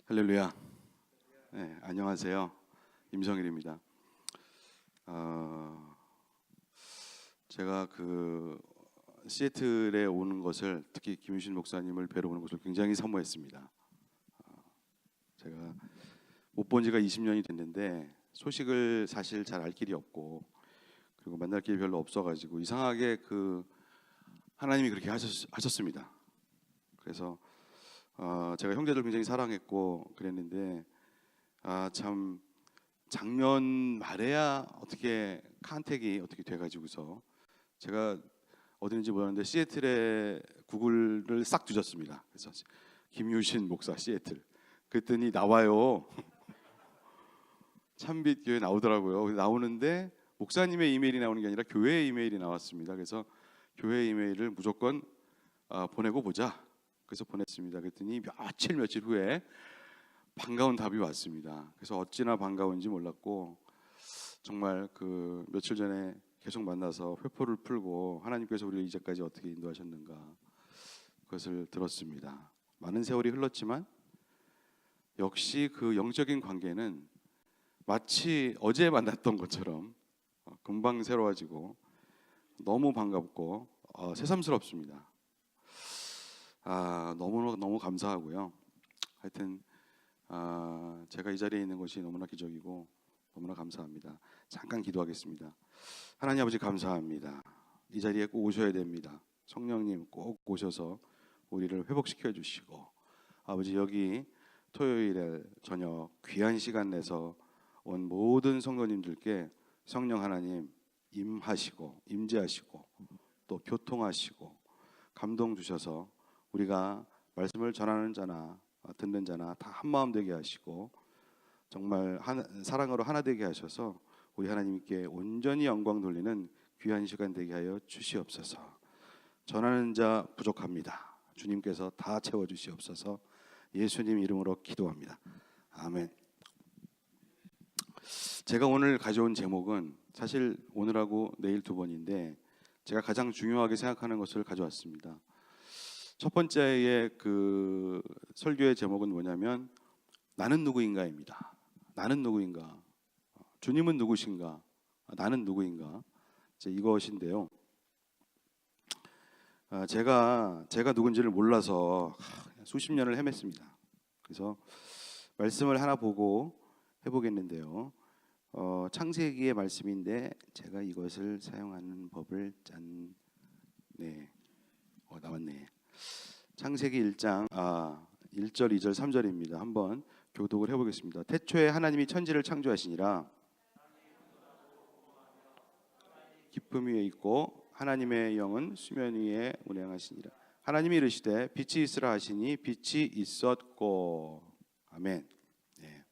할렐루야. 네, 안녕하세요. 임성일입니다. 제가 시애틀에 오는 것을, 특히 김유신 목사님을 뵈러 오는 것을 굉장히 사모했습니다. 제가 못 본 지가 20년이 됐는데 소식을 사실 잘 알 길이 없고, 그리고 만날 길이 별로 없어가지고 이상하게 하나님이 그렇게 하셨습니다. 그래서 제가 형제들 굉장히 사랑했고 그랬는데, 참 작년 말에야 어떻게 컨택이 어떻게 돼가지고서 제가 어딘지 모르는데 시애틀에 구글을 싹 뒤졌습니다. 그래서 김유신 목사 시애틀 그랬더니 나와요. 참빛 교회 나오더라고요. 나오는데 목사님의 이메일이 나오는 게 아니라 교회의 이메일이 나왔습니다. 그래서 교회 이메일을 무조건 보내고 보자. 그래서 보냈습니다. 그랬더니 며칠 후에 반가운 답이 왔습니다. 그래서 어찌나 반가운지 몰랐고, 정말 며칠 전에 계속 만나서 회포를 풀고 하나님께서 우리를 이제까지 어떻게 인도하셨는가 그것을 들었습니다. 많은 세월이 흘렀지만 역시 그 영적인 관계는 마치 어제 만났던 것처럼 금방 새로워지고 너무 반갑고 새삼스럽습니다. 너무 감사하고요. 하여튼 제가 이 자리에 있는 것이 너무나 기적이고 너무나 감사합니다. 잠깐 기도하겠습니다. 하나님 아버지 감사합니다. 이 자리에 꼭 오셔야 됩니다. 성령님 꼭 오셔서 우리를 회복시켜 주시고, 아버지 여기 토요일에 저녁 귀한 시간 내서 온 모든 성도님들께 성령 하나님 임하시고 임재하시고 또 교통하시고 감동 주셔서 우리가 말씀을 전하는 자나 듣는 자나 다 한마음 되게 하시고, 정말 사랑으로 하나 되게 하셔서 우리 하나님께 온전히 영광 돌리는 귀한 시간 되게 하여 주시옵소서. 전하는 자 부족합니다. 주님께서 다 채워주시옵소서. 예수님 이름으로 기도합니다. 아멘. 제가 오늘 가져온 제목은 사실 오늘하고 내일 두 번인데 제가 가장 중요하게 생각하는 것을 가져왔습니다. 첫 번째의 설교의 제목은 뭐냐면 나는 누구인가입니다. 나는 누구인가? 주님은 누구신가? 나는 누구인가? 이것인데요. 제가 누군지를 몰라서 수십 년을 헤맸습니다. 그래서 말씀을 하나 보고 해보겠는데요. 창세기의 말씀인데 제가 이것을 사용하는 법을 나왔네. 창세기 1장 1절, 2절, 3절입니다. 한번 교독을 해보겠습니다. 태초에 하나님이 천지를 창조하시니라. 깊음 위에 있고 하나님의 영은 수면 위에 운행하시니라. 하나님이 이르시되 빛이 있으라 하시니 빛이 있었고. 아멘. 네.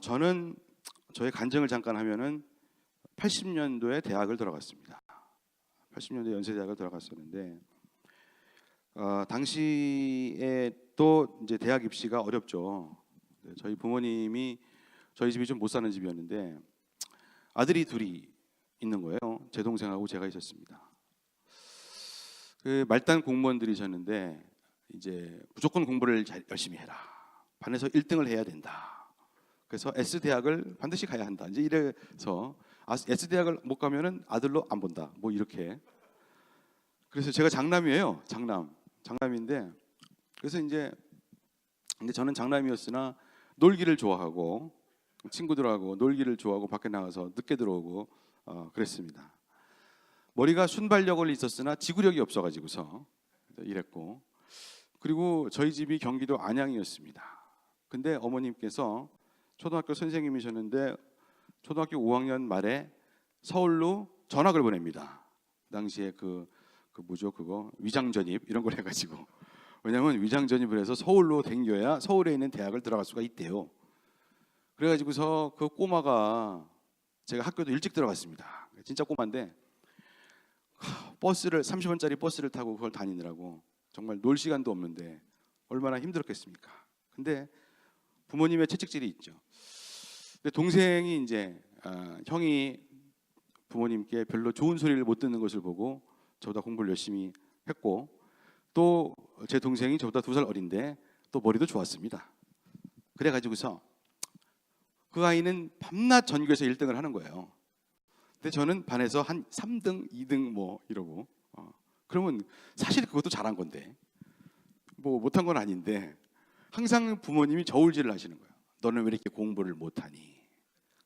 저는 저의 간증을 잠깐 하면은 80년도에 대학을 들어갔습니다. 80년대 연세대학을 들어갔었는데 당시에 또 이제 대학 입시가 어렵죠. 저희 부모님이 저희 집이 좀 못 사는 집이었는데 아들이 둘이 있는 거예요. 제 동생하고 제가 있었습니다. 말단 공무원들이셨는데 이제 무조건 공부를 열심히 해라. 반에서 1등을 해야 된다. 그래서 S대학을 반드시 가야 한다. 이제 이래서 S대학을 못 가면은 아들로 안 본다. 뭐 이렇게. 그래서 제가 장남이에요. 장남인데 그래서 이제 근데 저는 장남이었으나 놀기를 좋아하고 친구들하고 놀기를 좋아하고 밖에 나가서 늦게 들어오고 그랬습니다. 머리가 순발력은 있었으나 지구력이 없어가지고서 이랬고, 그리고 저희 집이 경기도 안양이었습니다. 근데 어머님께서 초등학교 선생님이셨는데 초등학교 5학년 말에 서울로 전학을 보냅니다. 당시에 위장 전입 이런 걸 해가지고, 왜냐하면 위장 전입을 해서 서울로 댕겨야 서울에 있는 대학을 들어갈 수가 있대요. 그래가지고서 그 꼬마가, 제가 학교도 일찍 들어갔습니다. 진짜 꼬마인데 버스를 30원짜리 버스를 타고 그걸 다니느라고 정말 놀 시간도 없는데 얼마나 힘들었겠습니까? 근데 부모님의 채찍질이 있죠. 근데 동생이 이제 형이 부모님께 별로 좋은 소리를 못 듣는 것을 보고 저보다 공부를 열심히 했고, 또 제 동생이 저보다 2살 어린데 또 머리도 좋았습니다. 그래가지고서 그 아이는 밤낮 전교에서 1등을 하는 거예요. 근데 저는 반에서 한 3등, 2등 뭐 이러고 그러면 사실 그것도 잘한 건데 뭐 못한 건 아닌데 항상 부모님이 저울질을 하시는 거예요. 너는 왜 이렇게 공부를 못하니?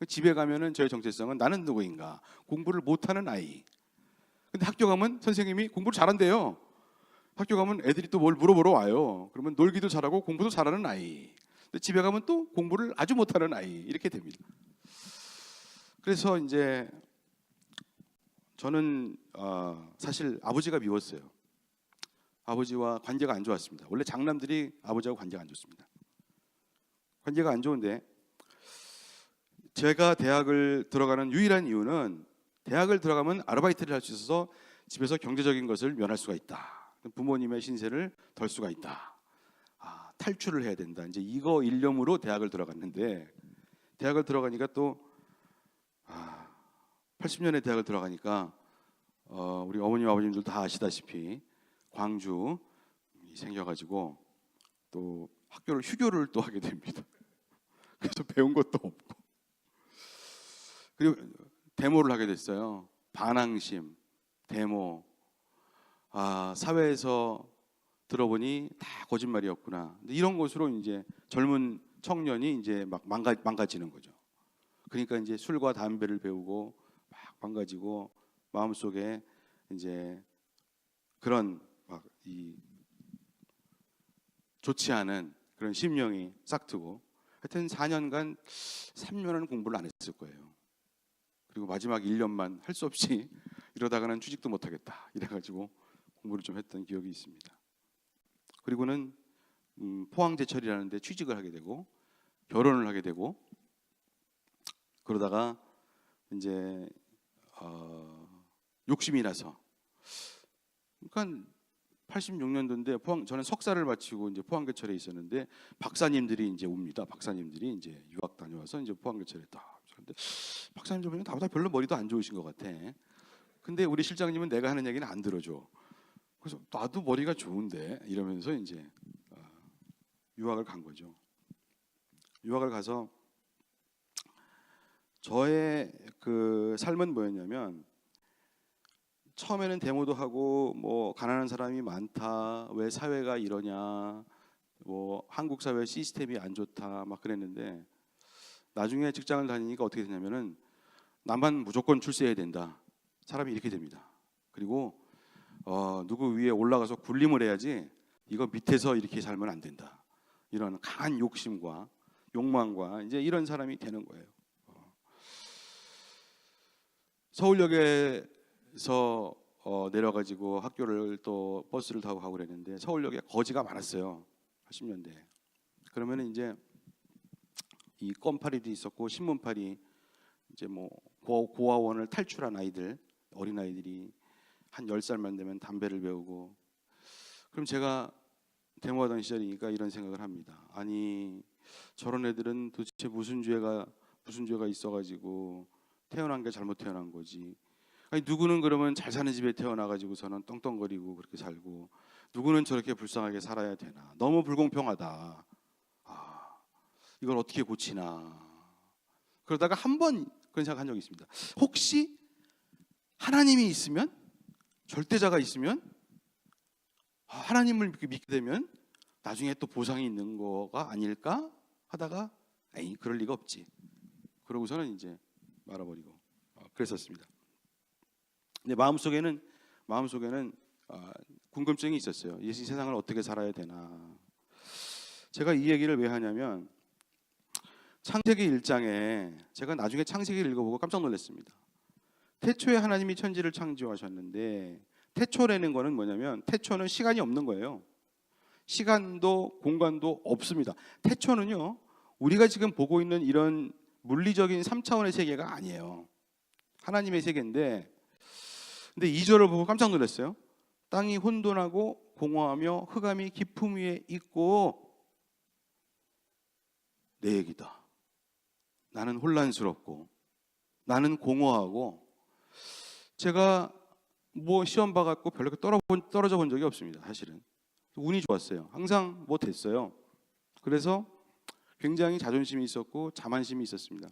집에 가면은 저의 정체성은 나는 누구인가? 공부를 못하는 아이. 근데 학교 가면 선생님이 공부를 잘한대요. 학교 가면 애들이 또 뭘 물어보러 와요. 그러면 놀기도 잘하고 공부도 잘하는 아이. 근데 집에 가면 또 공부를 아주 못하는 아이. 이렇게 됩니다. 그래서 이제 저는 사실 아버지가 미웠어요. 아버지와 관계가 안 좋았습니다. 원래 장남들이 아버지하고 관계가 안 좋습니다. 관계가 안 좋은데 제가 대학을 들어가는 유일한 이유는 대학을 들어가면 아르바이트를 할 수 있어서 집에서 경제적인 것을 면할 수가 있다. 부모님의 신세를 덜 수가 있다. 탈출을 해야 된다. 이제 이거 일념으로 대학을 들어갔는데 대학을 들어가니까 또 80년에 대학을 들어가니까 우리 어머님 아버님들 다 아시다시피 광주 생겨가지고 또 학교를 휴교를 또 하게 됩니다. 그래서 배운 것도 없고 그리고 데모를 하게 됐어요. 반항심, 데모. 사회에서 들어보니 다 거짓말이었구나. 이런 것으로 이제 젊은 청년이 이제 막 망가지는 거죠. 그러니까 이제 술과 담배를 배우고 막 망가지고 마음속에 이제 그런 막 이 좋지 않은 그런 심령이 싹트고 하여튼 4년간 3년은 공부를 안 했을 거예요. 그리고 마지막 1년만 할 수 없이 이러다가는 취직도 못 하겠다 이래가지고 공부를 좀 했던 기억이 있습니다. 그리고는 포항제철이라는 데 취직을 하게 되고 결혼을 하게 되고 그러다가 이제 욕심이 나서 그러니까 86년도인데 저는 석사를 마치고 이제 포항제철에 있었는데 박사님들이 이제 옵니다. 박사님들이 이제 유학 다녀와서 이제 포항제철에 딱. 근데 박사님들 보면 나보다 별로 머리도 안 좋으신 것 같아. 근데 우리 실장님은 내가 하는 얘기는 안 들어줘. 그래서 나도 머리가 좋은데 이러면서 이제 유학을 간 거죠. 유학을 가서 저의 그 삶은 뭐였냐면 처음에는 데모도 하고 뭐 가난한 사람이 많다, 왜 사회가 이러냐, 뭐 한국 사회 시스템이 안 좋다 막 그랬는데 나중에 직장을 다니니까 어떻게 되냐면은 나만 무조건 출세해야 된다. 사람이 이렇게 됩니다. 그리고 누구 위에 올라가서 군림을 해야지 이거 밑에서 이렇게 살면 안 된다. 이런 강한 욕심과 욕망과 이제 이런 사람이 되는 거예요. 서울역에서 내려가지고 학교를 또 버스를 타고 가고 그랬는데 서울역에 거지가 많았어요. 80년대. 그러면 이제 이 껌파리도 있었고 신문파리 이제 뭐 고아원을 탈출한 아이들 어린 아이들이 한 10살만 되면 담배를 배우고 그럼 제가 데모하던 시절이니까 이런 생각을 합니다. 아니 저런 애들은 도대체 무슨 죄가 있어가지고 태어난 게 잘못 태어난 거지. 아니 누구는 그러면 잘 사는 집에 태어나가지고서는 떵떵거리고 그렇게 살고 누구는 저렇게 불쌍하게 살아야 되나. 너무 불공평하다. 이걸 어떻게 고치나. 그러다가 한 번 그런 생각한 적이 있습니다. 혹시 하나님이 있으면 절대자가 있으면 하나님을 믿게 되면 나중에 또 보상이 있는 거가 아닐까 하다가 에이 그럴 리가 없지. 그러고서는 이제 말아버리고 그랬었습니다. 근데 마음속에는 궁금증이 있었어요. 이 세상을 어떻게 살아야 되나. 제가 이 얘기를 왜 하냐면 창세기 1장에 제가 나중에 창세기를 읽어보고 깜짝 놀랐습니다. 태초에 하나님이 천지를 창조하셨는데 태초라는 거는 뭐냐면 태초는 시간이 없는 거예요. 시간도 공간도 없습니다. 태초는요 우리가 지금 보고 있는 이런 물리적인 3차원의 세계가 아니에요. 하나님의 세계인데 근데 2절을 보고 깜짝 놀랐어요. 땅이 혼돈하고 공허하며 흑암이 깊음 위에 있고 내 얘기다. 나는 혼란스럽고 나는 공허하고 제가 뭐 시험 봐갖고 별로 떨어져 본 적이 없습니다. 사실은 운이 좋았어요. 항상 뭐 됐어요. 그래서 굉장히 자존심이 있었고 자만심이 있었습니다.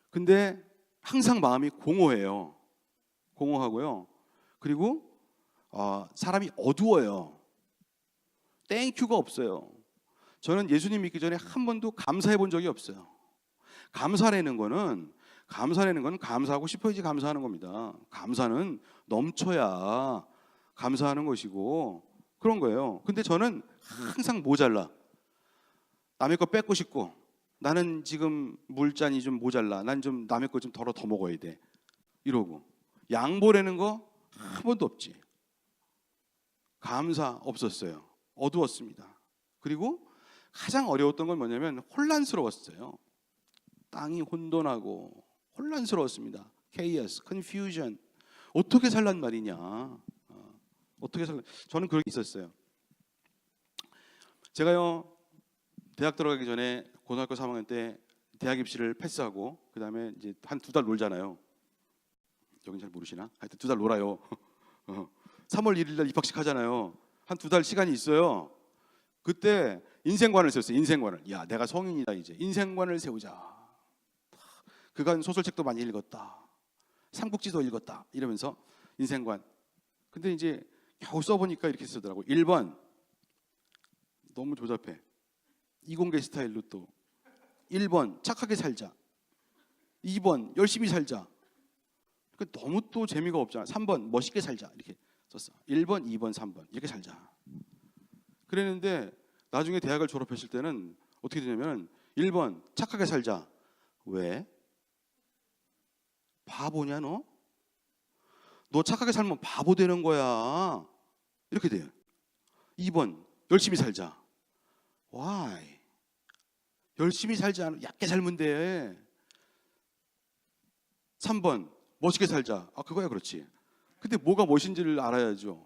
근데 항상 마음이 공허해요. 공허하고요. 그리고 사람이 어두워요. 땡큐가 없어요. 저는 예수님 믿기 전에 한 번도 감사해 본 적이 없어요. 감사라는 건 감사하고 싶어야지 감사하는 겁니다. 감사는 넘쳐야 감사하는 것이고 그런 거예요. 근데 저는 항상 모자라. 남의 거 뺏고 싶고, 나는 지금 물잔이 좀 모자라. 난 좀 남의 거 좀 덜어 더 먹어야 돼. 이러고 양보라는 거 한 번도 없지. 감사 없었어요. 어두웠습니다. 그리고 가장 어려웠던 건 뭐냐면 혼란스러웠어요. 땅이 혼돈하고 혼란스러웠습니다. chaos, confusion. 어떻게 살란 말이냐. 어떻게 살란. 저는 그런 게 있었어요. 제가요 대학 들어가기 전에 고등학교 3학년 때 대학 입시를 패스하고 그 다음에 이제 한 2달 놀잖아요. 여긴 잘 모르시나? 하여튼 2달 놀아요. 3월 1일 날 입학식 하잖아요. 한 2달 시간이 있어요. 그때 인생관을 세웠어요. 인생관을. 야, 내가 성인이다 이제. 인생관을 세우자. 그간 소설책도 많이 읽었다. 삼국지도 읽었다. 이러면서 인생관. 근데 이제 겨우 써보니까 이렇게 쓰더라고. 1번 너무 조잡해. 이공계 스타일로 또 1번 착하게 살자. 2번 열심히 살자. 너무 또 재미가 없잖아. 3번 멋있게 살자. 이렇게 썼어. 1번, 2번, 3번 이렇게 살자. 그랬는데 나중에 대학을 졸업했을 때는 어떻게 되냐면 1번 착하게 살자. 왜? 바보냐 너? 너 착하게 살면 바보 되는 거야. 이렇게 돼요. 2번 열심히 살자. Why? 열심히 살지 않아. 얕게 살면 돼. 3번 멋있게 살자. 그거야 그렇지. 근데 뭐가 멋인지를 알아야죠.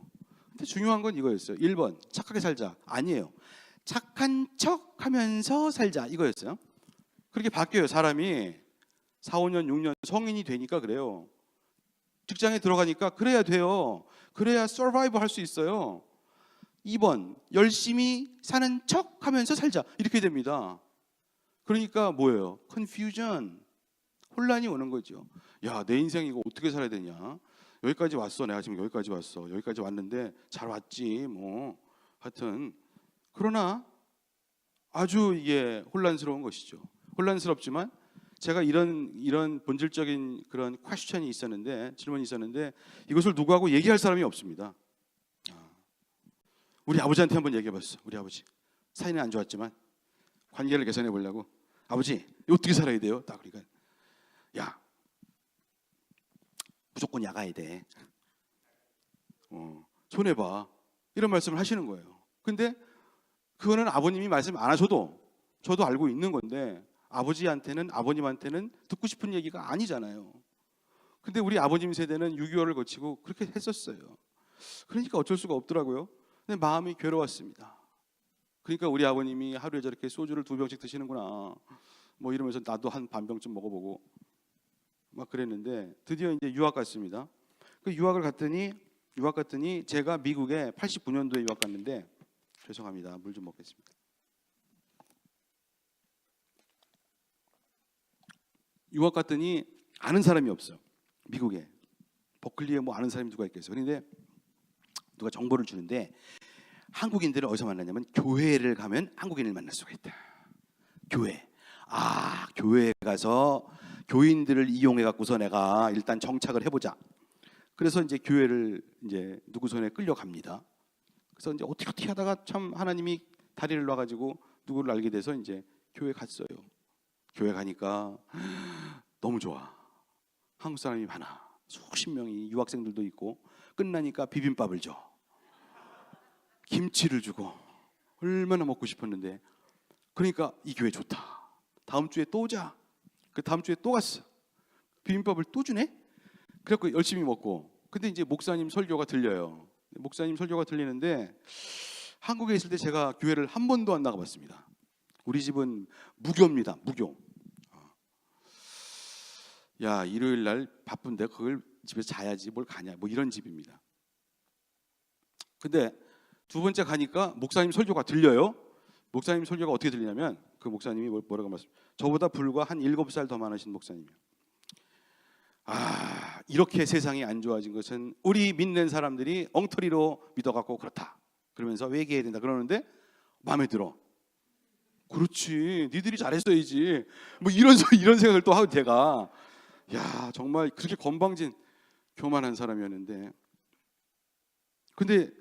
근데 중요한 건 이거였어요. 1번 착하게 살자. 아니에요. 착한 척 하면서 살자. 이거였어요. 그렇게 바뀌어요. 사람이 4, 5년, 6년 성인이 되니까 그래요. 직장에 들어가니까 그래야 돼요. 그래야 서바이브 할 수 있어요. 2번 열심히 사는 척 하면서 살자. 이렇게 됩니다. 그러니까 뭐예요? 컨퓨전. 혼란이 오는 거죠. 야, 내 인생 이거 어떻게 살아야 되냐? 여기까지 왔어. 내가 지금 여기까지 왔어. 여기까지 왔는데 잘 왔지. 뭐 하여튼 그러나 아주 이게 혼란스러운 것이죠. 혼란스럽지만 제가 이런 본질적인 그런 퀘스천이 있었는데, 질문이 있었는데 이것을 누구하고 얘기할 사람이 없습니다. 우리 아버지한테 한번 얘기해봤어. 우리 아버지 사이는 안 좋았지만 관계를 개선해 보려고. 아버지 어떻게 살아야 돼요? 딱 그러니까 야 무조건 야가야 돼. 손해봐. 이런 말씀을 하시는 거예요. 근데 그거는 아버님이 말씀 안 하셔도 저도 알고 있는 건데 아버지한테는, 아버님한테는 듣고 싶은 얘기가 아니잖아요. 근데 우리 아버님 세대는 6.25를 거치고 그렇게 했었어요. 그러니까 어쩔 수가 없더라고요. 근데 마음이 괴로웠습니다. 그러니까 우리 아버님이 하루에 저렇게 소주를 2병씩 드시는구나 뭐 이러면서 나도 한 반병쯤 먹어보고 막 그랬는데 드디어 이제 유학 갔습니다. 그 유학 갔더니 제가 미국에 89년도에 유학 갔는데, 죄송합니다. 물 좀 먹겠습니다. 유학 갔더니 아는 사람이 없어요. 미국에 버클리에 뭐 아는 사람이 누가 있겠어요. 그런데 누가 정보를 주는데 한국인들을 어디서 만나냐면 교회를 가면 한국인을 만날 수가 있다. 교회. 교회에 가서 교인들을 이용해 갖고서 내가 일단 정착을 해보자. 그래서 이제 교회를 이제 누구 손에 끌려갑니다. 그래서 이제 어떻게 하다가 참 하나님이 다리를 놔가지고 누구를 알게 돼서 이제 교회 갔어요. 교회 가니까 너무 좋아. 한국 사람이 많아. 수십 명이, 유학생들도 있고. 끝나니까 비빔밥을 줘. 김치를 주고. 얼마나 먹고 싶었는데. 그러니까 이 교회 좋다. 다음 주에 또 오자. 그 다음 주에 또 갔어. 비빔밥을 또 주네. 그래갖고 열심히 먹고. 근데 이제 목사님 설교가 들려요. 목사님 설교가 들리는데 한국에 있을 때 제가 교회를 한 번도 안 나가봤습니다. 우리 집은 무교입니다. 무교. 야, 일요일 날 바쁜데 그걸 집에서 자야지 뭘 가냐, 뭐 이런 집입니다. 근데 두 번째 가니까 목사님 설교가 들려요. 목사님 설교가 어떻게 들리냐면 그 목사님이 뭐라고 말씀? 저보다 불과 한 7살 더 많으신 목사님이요. 이렇게 세상이 안 좋아진 것은 우리 믿는 사람들이 엉터리로 믿어갖고 그렇다. 그러면서 회개해야 된다 그러는데 마음에 들어. 그렇지, 니들이 잘했어야지. 뭐 이런 생각을 또 하고 제가 야 정말 그렇게 건방진 교만한 사람이었는데, 근데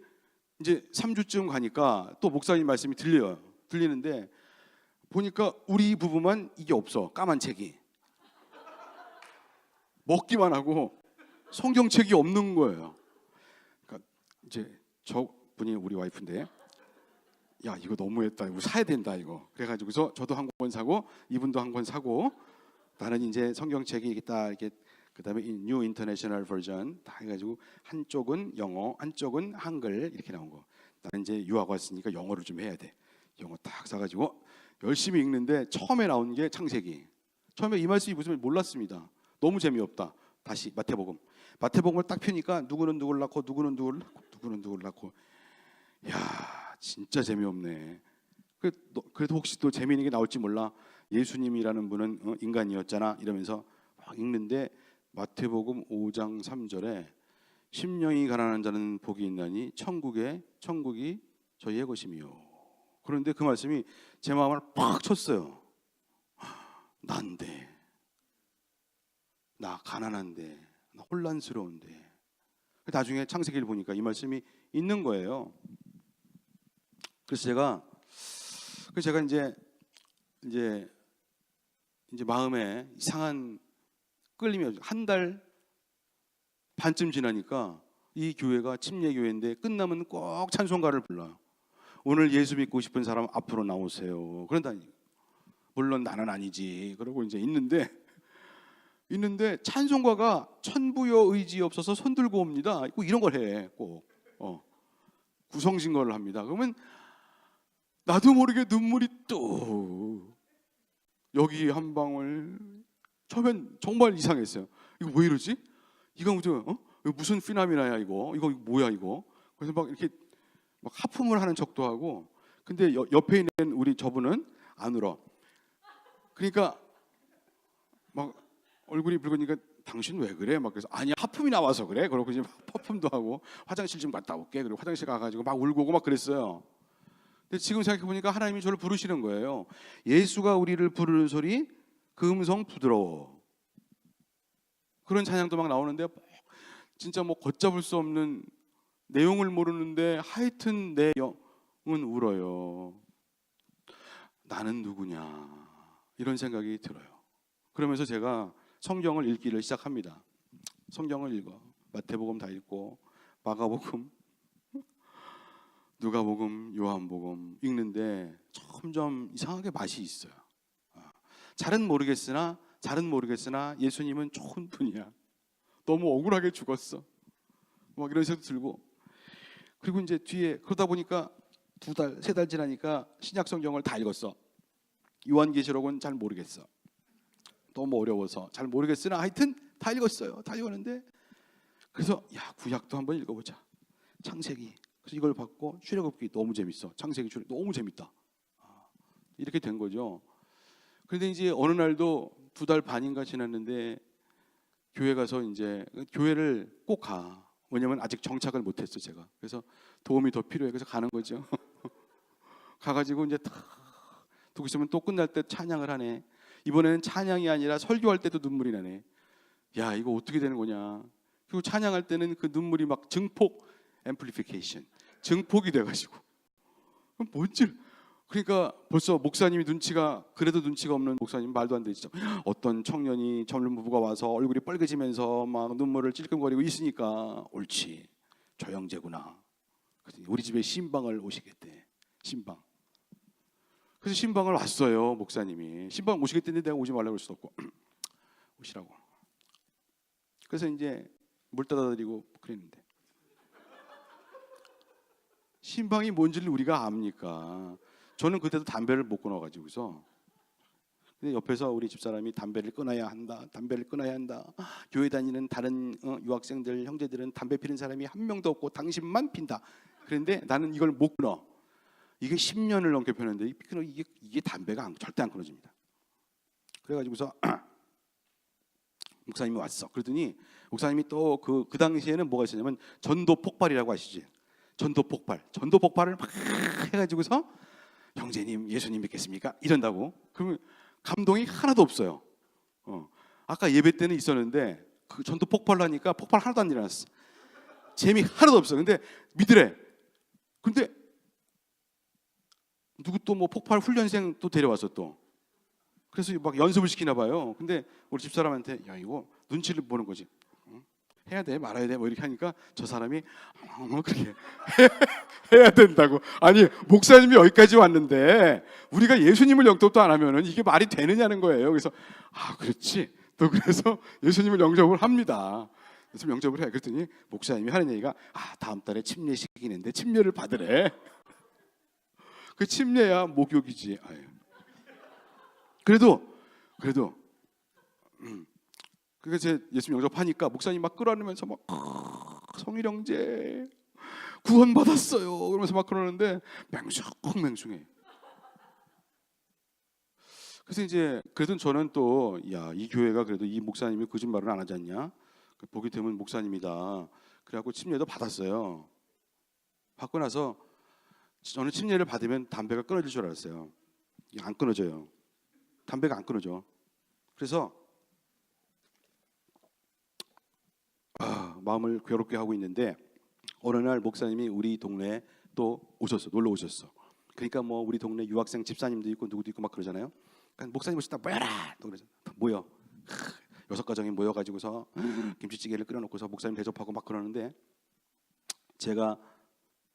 이제 3주쯤 가니까 또 목사님 말씀이 들리는데 보니까 우리 부부만 이게 없어. 까만 책이 먹기만 하고 성경책이 없는 거예요. 그러니까 이제 저분이 우리 와이프인데 야 이거 너무했다, 이거 사야 된다 이거. 그래가지고서 저도 한 권 사고 이분도 한 권 사고, 나는 이제 성경책이 있다 이렇게, 그다음에 뉴 인터내셔널 버전 다 해가지고 한쪽은 영어 한쪽은 한글 이렇게 나온 거. 나는 이제 유학 왔으니까 영어를 좀 해야 돼. 영어 딱 사가지고 열심히 읽는데 처음에 나온 게 창세기. 처음에 이 말씀이 무슨 말인지 몰랐습니다. 너무 재미없다. 다시 마태복음을 딱 펴니까 누구는 누구를 낳고 누구는 누구를 낳고 누구는 누구를 낳고, 야 진짜 재미없네. 그래도 혹시 또 재미있는 게 나올지 몰라. 예수님이라는 분은 인간이었잖아 이러면서 막 읽는데 마태복음 5장 3절에 심령이 가난한 자는 복이 있나니 천국이 저희의 것이며. 그런데 그 말씀이 제 마음을 팍 쳤어요. 난데, 나 가난한데, 나 혼란스러운데. 나중에 창세기를 보니까 이 말씀이 있는 거예요. 그래서 제가 이제 마음에 이상한 끌림이 한 달 반쯤 지나니까 이 교회가 침례 교회인데 끝나면 꼭 찬송가를 불러요. 오늘 예수 믿고 싶은 사람 앞으로 나오세요. 그런다니. 물론 나는 아니지. 그러고 이제 있는데 찬송가가 천부여 의지 없어서 손 들고 옵니다. 꼭 이런 걸 해. 꼭 구성진거를 합니다. 그러면 나도 모르게 눈물이 또 여기 한 방울. 처음엔 정말 이상했어요. 이거 왜 이러지? 이거 무슨 피나미나야 이거 뭐야 이거? 그래서 막 이렇게 막 하품을 하는 척도 하고. 근데 옆에 있는 우리 저분은 안 울어. 그러니까 막 얼굴이 붉으니까 당신 왜 그래? 막 그래서 아니야 하품이 나와서 그래. 그러고 이제 하품도 하고 화장실 좀 갔다 올게. 그리고 화장실 가가지고 막 울고 오고 막 그랬어요. 근데 지금 생각해 보니까 하나님이 저를 부르시는 거예요. 예수가 우리를 부르는 소리, 그 음성 부드러워. 그런 찬양도 막 나오는데 진짜 뭐 걷잡을 수 없는 내용을 모르는데 하여튼 내 영은 울어요. 나는 누구냐 이런 생각이 들어요. 그러면서 제가 성경을 읽기를 시작합니다. 성경을 읽어. 마태복음 다 읽고 마가복음, 누가복음, 요한복음 읽는데 점점 이상하게 맛이 있어요. 잘은 모르겠으나 예수님은 좋은 분이야. 너무 억울하게 죽었어. 막 이런 생각도 들고. 그리고 이제 뒤에 그러다 보니까 2달, 3달 지나니까 신약 성경을 다 읽었어. 요한계시록은 잘 모르겠어. 너무 어려워서 잘 모르겠으나 하여튼 다 읽었어요. 다 읽었는데 그래서 야 구약도 한번 읽어보자. 창세기. 그래서 이걸 받고 출애굽기 너무 재밌어. 창세기 출애굽기 너무 재밌다. 이렇게 된 거죠. 그런데 이제 어느 날도 2달 반인가 지났는데 교회 가서 이제 교회를 꼭 가. 왜냐면 아직 정착을 못했어 제가. 그래서 도움이 더 필요해. 그래서 가는 거죠. 가가지고 이제 딱 두고 있으면 또 끝날 때 찬양을 하네. 이번에는 찬양이 아니라 설교할 때도 눈물이 나네. 야 이거 어떻게 되는 거냐. 그리고 찬양할 때는 그 눈물이 막 증폭 앰플리피케이션, 증폭이 돼가지고 뭔지. 그러니까 벌써 목사님이 그래도 눈치가 없는 목사님 말도 안 되죠. 어떤 청년이 젊은 부부가 와서 얼굴이 빨개지면서 막 눈물을 찔끔거리고 있으니까 옳지 저 형제구나. 우리 집에 신방을 오시겠대. 신방. 그래서 신방을 왔어요. 목사님이 신방 오시겠다는데 내가 오지 말라고 할 수도 없고 오시라고. 그래서 이제 물 따다 드리고 그랬는데 신방이 뭔지를 우리가 압니까? 저는 그때도 담배를 못 끊어가지고서. 근데 옆에서 우리 집사람이 담배를 끊어야 한다. 교회 다니는 다른 유학생들 형제들은 담배 피는 사람이 한 명도 없고 당신만 핀다. 그런데 나는 이걸 못 끊어. 이게 10년을 넘게 폈는데 이게 담배가 절대 안 끊어집니다. 그래가지고서 목사님이 왔어. 그러더니 목사님이 또 그 당시에는 뭐가 있었냐면 전도 폭발이라고 아시지? 전도 폭발을 막 해가지고서 형제님 예수님 믿겠습니까? 이런다고. 그러면 감동이 하나도 없어요. 아까 예배 때는 있었는데 그 전도 폭발을 하니까 폭발 하나도 안 일어났어. 재미 하나도 없어. 근데 믿으래. 근데 누구 또 뭐 폭발 훈련생 또 데려와서 또 그래서 막 연습을 시키나 봐요. 근데 우리 집사람한테 야 이거 눈치를 보는 거지. 해야 돼 말아야 돼 뭐 이렇게 하니까 저 사람이 그렇게 해야 된다고. 아니 목사님이 여기까지 왔는데 우리가 예수님을 영접도 안 하면은 이게 말이 되느냐는 거예요. 그래서 그렇지. 또 그래서 예수님을 영접을 합니다. 그래서 영접을 해. 그랬더니 목사님이 하는 얘기가 다음 달에 침례식이 있는데 침례를 받으래. 그 침례야 목욕이지. 그래도 그래서 제 예수님 영접하니까 목사님 막 끌어안으면서 막 성일형제 구원받았어요 그러면서 막 그러는데 맹숭해. 그래서 이제 그래도 저는 또 이 교회가 그래도 이 목사님이 거짓말을 안 하지 않냐, 보기 드문 목사님이다. 그래갖고 침례도 받았어요. 받고 나서 저는 침례를 받으면 담배가 끊어질 줄 알았어요. 이게 안 끊어져요. 담배가 안 끊어져. 그래서 마음을 괴롭게 하고 있는데 어느 날 목사님이 우리 동네에 또 오셨어. 놀러 오셨어. 그러니까 뭐 우리 동네 유학생 집사님도 있고 누구도 있고 막 그러잖아요. 그러니까 목사님 오시다 모여라. 또 그러잖아. 모여. 6가정이 모여가지고서 김치찌개를 끓여놓고서 목사님 대접하고 막 그러는데 제가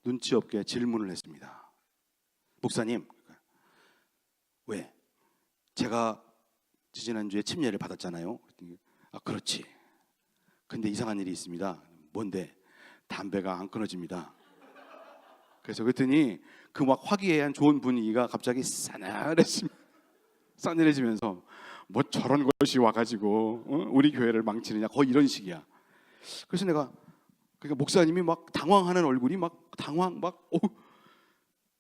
눈치 없게 질문을 했습니다. 목사님, 왜? 제가 지지난주에 침례를 받았잖아요. 그렇지. 근데 이상한 일이 있습니다. 뭔데? 담배가 안 끊어집니다. 그래서 그랬더니 그 막 화기애애한 좋은 분위기가 갑자기 싸늘해지면서 뭐 저런 것이 와가지고 우리 교회를 망치느냐, 거의 이런 식이야. 그래서 내가 그러니까 목사님이 막 당황하는 얼굴이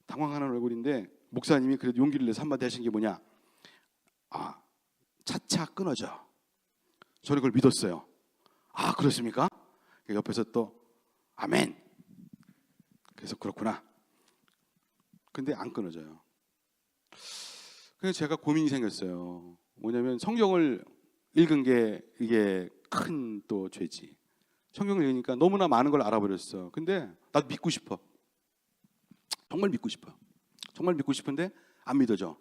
당황하는 얼굴인데 목사님이 그래도 용기를 내서 한마디 하신 게 뭐냐? 차차 끊어져. 저는 그걸 믿었어요. 그렇습니까? 옆에서 또 아멘. 그래서 그렇구나. 근데 안 끊어져요. 그래서 제가 고민이 생겼어요. 뭐냐면 성경을 읽은 게 이게 큰 또 죄지. 성경을 읽으니까 너무나 많은 걸 알아버렸어. 근데 나도 믿고 싶어. 정말 믿고 싶어. 정말 믿고 싶은데 안 믿어져.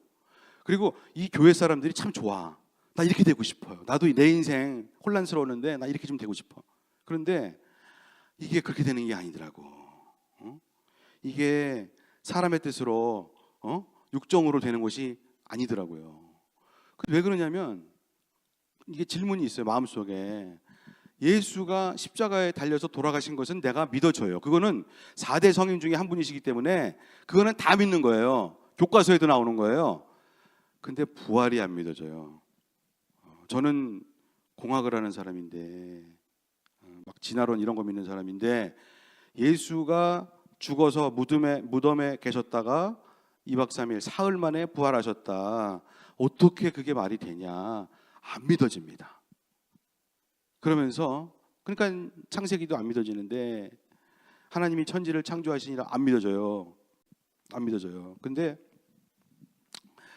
그리고 이 교회 사람들이 참 좋아. 나 이렇게 되고 싶어요. 나도 내 인생 혼란스러웠는데 나 이렇게 좀 되고 싶어. 그런데 이게 그렇게 되는 게 아니더라고. 이게 사람의 뜻으로 육정으로 되는 것이 아니더라고요. 왜 그러냐면 이게 질문이 있어요. 마음속에. 예수가 십자가에 달려서 돌아가신 것은 내가 믿어져요. 그거는 4대 성인 중에 한 분이시기 때문에 그거는 다 믿는 거예요. 교과서에도 나오는 거예요. 근데 부활이 안 믿어져요. 저는 공학을 하는 사람인데 막 진화론 이런 거 믿는 사람인데 예수가 죽어서 무덤에 계셨다가 2박 3일 사흘 만에 부활하셨다. 어떻게 그게 말이 되냐? 안 믿어집니다. 그러면서 그러니까 창세기도 안 믿어지는데 하나님이 천지를 창조하시니라 안 믿어져요. 안 믿어져요. 근데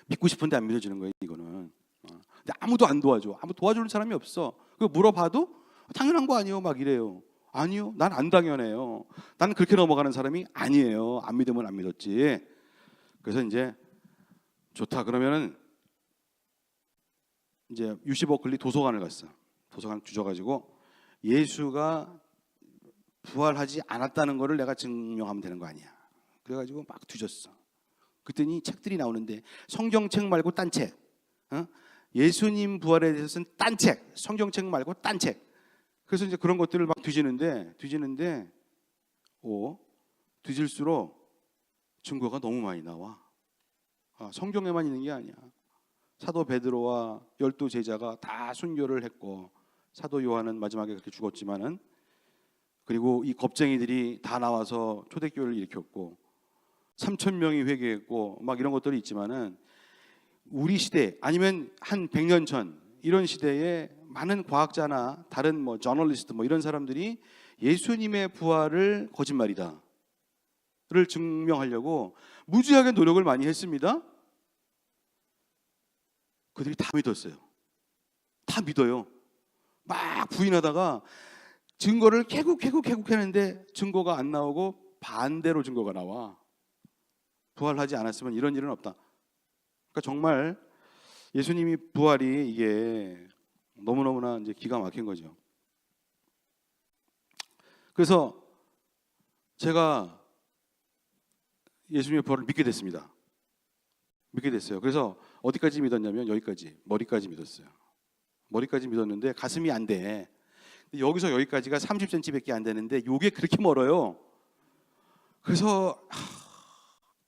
믿고 싶은데 안 믿어지는 거예요. 이거는. 근데 아무도 안 도와줘. 아무 도와주는 사람이 없어. 그 물어봐도 당연한 거 아니에요. 막 이래요. 아니요. 난 안 당연해요. 나는 그렇게 넘어가는 사람이 아니에요. 안 믿으면 안 믿었지. 그래서 이제 좋다. 그러면은 이제 유시 버클리 도서관을 갔어. 도서관 뒤져가지고 예수가 부활하지 않았다는 것을 내가 증명하면 되는 거 아니야. 그래가지고 막 뒤졌어. 그랬더니 책들이 나오는데 성경책 말고 딴 책, 예수님 부활에 대해서는 딴 책, 성경책 말고 딴 책. 그래서 이제 그런 것들을 막 뒤지는데 뒤질수록 증거가 너무 많이 나와. 성경에만 있는 게 아니야. 사도 베드로와 12 제자가 다 순교를 했고 사도 요한은 마지막에 그렇게 죽었지만은 그리고 이 겁쟁이들이 다 나와서 초대교회를 일으켰고 3천 명이 회개했고 막 이런 것들이 있지만은 우리 시대 아니면 한 100년 전 이런 시대에 많은 과학자나 다른 뭐 저널리스트 뭐 이런 사람들이 예수님의 부활을 거짓말이다를 증명하려고 무지하게 노력을 많이 했습니다. 그들이 다 믿었어요. 다 믿어요. 막 부인하다가 증거를 캐국 했는데 증거가 안 나오고 반대로 증거가 나와. 부활하지 않았으면 이런 일은 없다. 그러니까 정말 예수님이 부활이 이게 너무너무나 이제 기가 막힌 거죠. 그래서 제가 예수님의 부활을 믿게 됐습니다. 믿게 됐어요. 그래서 어디까지 믿었냐면 여기까지, 머리까지 믿었어요. 머리까지 믿었는데 가슴이 안 돼. 여기서 여기까지가 30cm밖에 안 되는데 이게 그렇게 멀어요. 그래서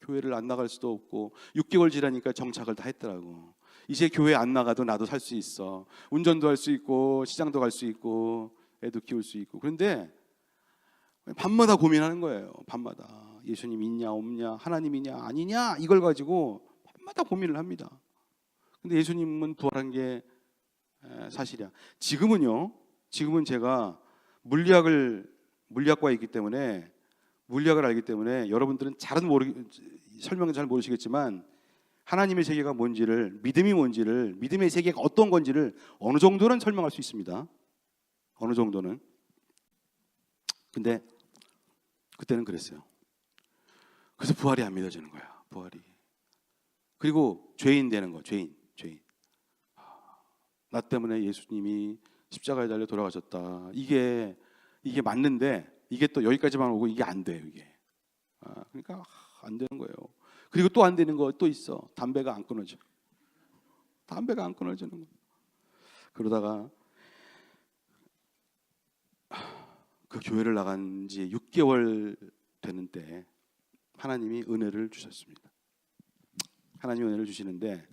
교회를 안 나갈 수도 없고 6개월 지나니까 정착을 다 했더라고. 이제 교회 안 나가도 나도 살 수 있어. 운전도 할 수 있고 시장도 갈 수 있고 애도 키울 수 있고. 그런데 밤마다 고민하는 거예요. 밤마다 예수님 있냐 없냐, 하나님이냐 아니냐 이걸 가지고 밤마다 고민을 합니다. 근데 예수님은 부활한 게 사실이야. 지금은 제가 물리학과에 있기 때문에 물리학을 알기 때문에 여러분들은 설명을 잘 모르시겠지만 하나님의 세계가 뭔지를, 믿음이 뭔지를, 믿음의 세계가 어떤 건지를 어느 정도는 설명할 수 있습니다. 어느 정도는. 근데 그때는 그랬어요. 그래서 부활이 안 믿어지는 거야. 부활이. 그리고 죄인 되는 거. 죄인. 나 때문에 예수님이 십자가에 달려 돌아가셨다. 이게 맞는데 이게 또 여기까지만 오고 이게 안 돼요. 이게. 그러니까 안 되는 거예요. 그리고 또 안 되는 거 또 있어. 담배가 안 끊어져. 담배가 안 끊어지는 거. 그러다가 그 교회를 나간 지 6개월 되는 때 하나님이 은혜를 주셨습니다. 하나님이 은혜를 주시는데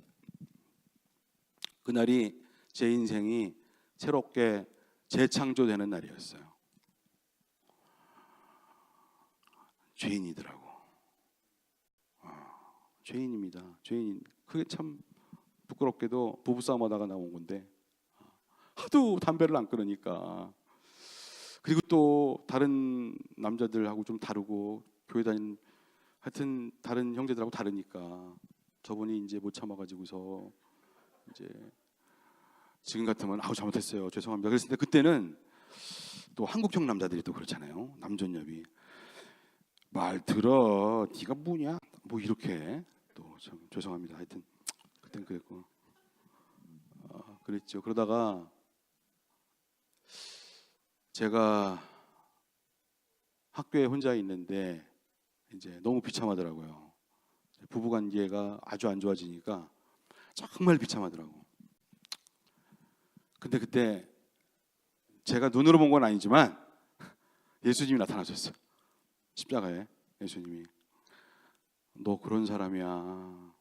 그날이 제 인생이 새롭게 재창조되는 날이었어요. 죄인이더라고. 죄인입니다. 죄인. 그게 참 부끄럽게도 부부싸움하다가 나온 건데 하도 담배를 안 끊으니까. 그리고 또 다른 남자들하고 좀 다르고 교회 다니는 하여튼 다른 형제들하고 다르니까 저분이 이제 못 참아가지고서 이제 지금 같으면 아우 잘못했어요 죄송합니다 그랬을 때 그때는 또 한국형 남자들이 또 그렇잖아요. 남존여비 말 들어 네가 뭐냐 뭐 이렇게 또 죄송합니다 하여튼 그땐 그랬고 그랬죠. 그러다가 제가 학교에 혼자 있는데 이제 너무 비참하더라고요. 부부관계가 아주 안 좋아지니까 정말 비참하더라고. 근데 그때 제가 눈으로 본 건 아니지만 예수님이 나타나셨어요. 십자가에 예수님이 너 그런 사람이야.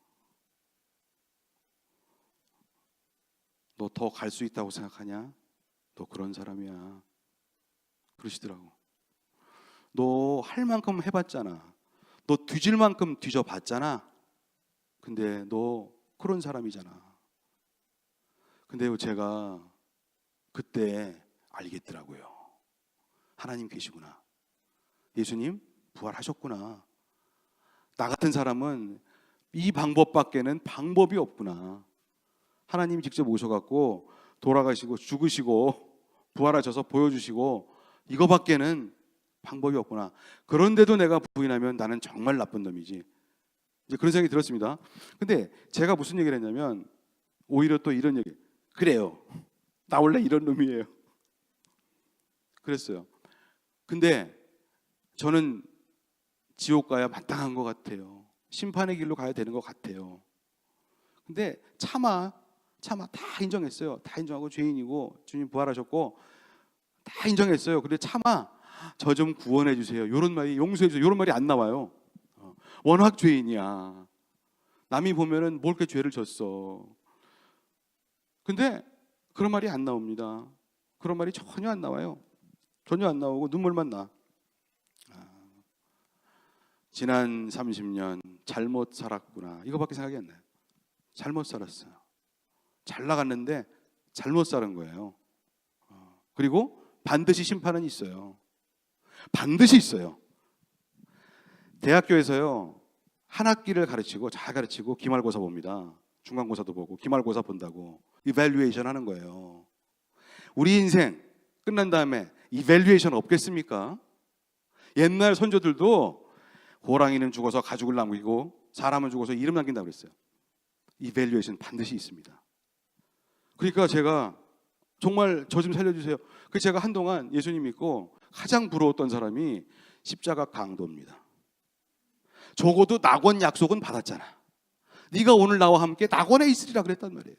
너 더 갈 수 있다고 생각하냐? 너 그런 사람이야. 그러시더라고. 너 할 만큼 해봤잖아. 너 뒤질 만큼 뒤져봤잖아. 근데 너 그런 사람이잖아. 근데 제가 그때 알겠더라고요. 하나님 계시구나. 예수님 부활하셨구나. 나 같은 사람은 이 방법밖에는 방법이 없구나. 하나님이 직접 오셔갖고 돌아가시고 죽으시고 부활하셔서 보여주시고 이거밖에는 방법이 없구나. 그런데도 내가 부인하면 나는 정말 나쁜 놈이지. 이제 그런 생각이 들었습니다. 근데 제가 무슨 얘기를 했냐면 오히려 또 이런 얘기. 그래요. 나 원래 이런 놈이에요. 그랬어요. 근데 저는 지옥 가야 마땅한 것 같아요. 심판의 길로 가야 되는 것 같아요. 근데 차마 다 인정했어요. 다 인정하고 죄인이고 주님 부활하셨고 다 인정했어요. 근데 차마 저 좀 구원해 주세요. 이런 말이 용서해 주세요. 이런 말이 안 나와요. 워낙 죄인이야. 남이 보면은 뭘 이렇게 죄를 졌어. 근데 그런 말이 안 나옵니다. 그런 말이 전혀 안 나와요. 전혀 안 나오고 눈물만 나. 지난 30년 잘못 살았구나, 이거밖에 생각이 안 나요. 잘못 살았어요. 잘 나갔는데 잘못 살은 거예요. 그리고 반드시 심판은 있어요. 반드시 있어요. 대학교에서요, 한 학기를 가르치고 잘 가르치고 기말고사 봅니다. 중간고사도 보고 기말고사 본다고 이밸류에이션 하는 거예요. 우리 인생 끝난 다음에 이밸류에이션 없겠습니까? 옛날 선조들도 호랑이는 죽어서 가죽을 남기고 사람은 죽어서 이름 남긴다고 그랬어요. 이밸류에이션 반드시 있습니다. 그러니까 제가 정말 저 좀 살려주세요. 그 제가 한동안 예수님 믿고 가장 부러웠던 사람이 십자가 강도입니다. 적어도 낙원 약속은 받았잖아. 네가 오늘 나와 함께 낙원에 있으리라 그랬단 말이에요.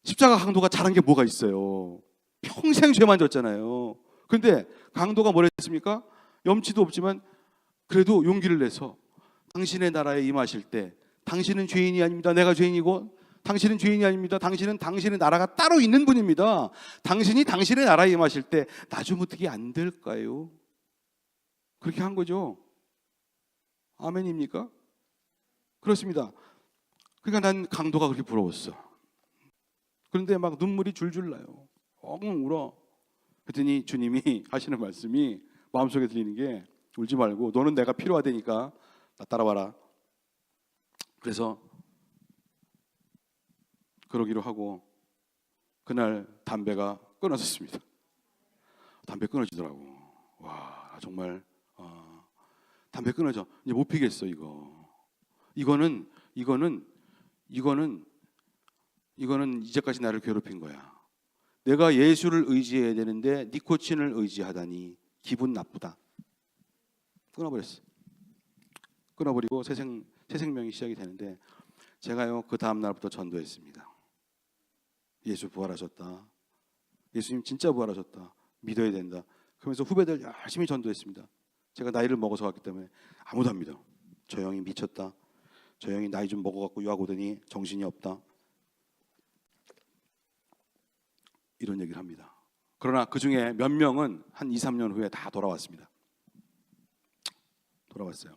십자가 강도가 잘한 게 뭐가 있어요? 평생 죄만 졌잖아요. 그런데 강도가 뭐라 했습니까? 염치도 없지만 그래도 용기를 내서 당신의 나라에 임하실 때 당신은 죄인이 아닙니다. 내가 죄인이고 당신은 죄인이 아닙니다. 당신은 당신의 나라가 따로 있는 분입니다. 당신이 당신의 나라에 임하실 때 나 좀 어떻게 안 될까요? 그렇게 한 거죠. 아멘입니까? 그렇습니다. 그러니까 난 강도가 그렇게 부러웠어. 그런데 막 눈물이 줄줄 나요. 엉엉 울어. 그랬더니 주님이 하시는 말씀이 마음속에 들리는 게, 울지 말고 너는 내가 필요하다니까 나 따라와라. 그래서 그러기로 하고 그날 담배가 끊어졌습니다. 담배 끊어지더라고. 와, 정말 담배 끊어져. 이제 못 피겠어 이거. 이거는 이제까지 나를 괴롭힌 거야. 내가 예수를 의지해야 되는데 니코틴을 의지하다니 기분 나쁘다. 끊어버렸어. 끊어버리고 새 생명이 시작이 되는데, 제가요 그 다음 날부터 전도했습니다. 예수 부활하셨다. 예수님 진짜 부활하셨다. 믿어야 된다. 그러면서 후배들 열심히 전도했습니다. 제가 나이를 먹어서 갔기 때문에 아무도 안 믿어. 저 형이 미쳤다. 저 형이 나이 좀 먹어갖고 유학 오더니 정신이 없다. 이런 얘기를 합니다. 그러나 그 중에 몇 명은 한 2, 3년 후에 다 돌아왔습니다. 돌아왔어요.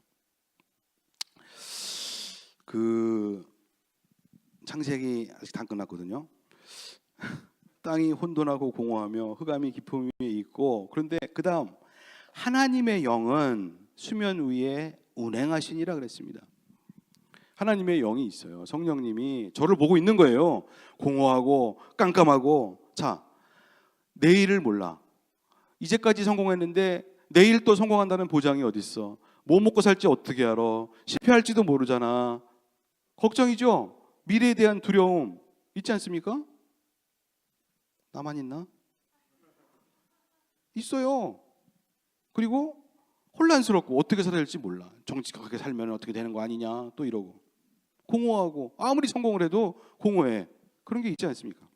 그 창세기 아직 다 안 끝났거든요. 땅이 혼돈하고 공허하며 흑암이 깊음 위에 있고, 그런데 그 다음 하나님의 영은 수면 위에 운행하시니라 그랬습니다. 하나님의 영이 있어요. 성령님이 저를 보고 있는 거예요. 공허하고 깜깜하고. 자, 내일을 몰라. 이제까지 성공했는데 내일 또 성공한다는 보장이 어디 있어? 뭐 먹고 살지 어떻게 알아? 실패할지도 모르잖아. 걱정이죠? 미래에 대한 두려움 있지 않습니까? 나만 있나? 있어요. 그리고 혼란스럽고 어떻게 살아야 할지 몰라. 정직하게 살면 어떻게 되는 거 아니냐 또 이러고. 공허하고 아무리 성공을 해도 공허해. 그런 게 있지 않습니까?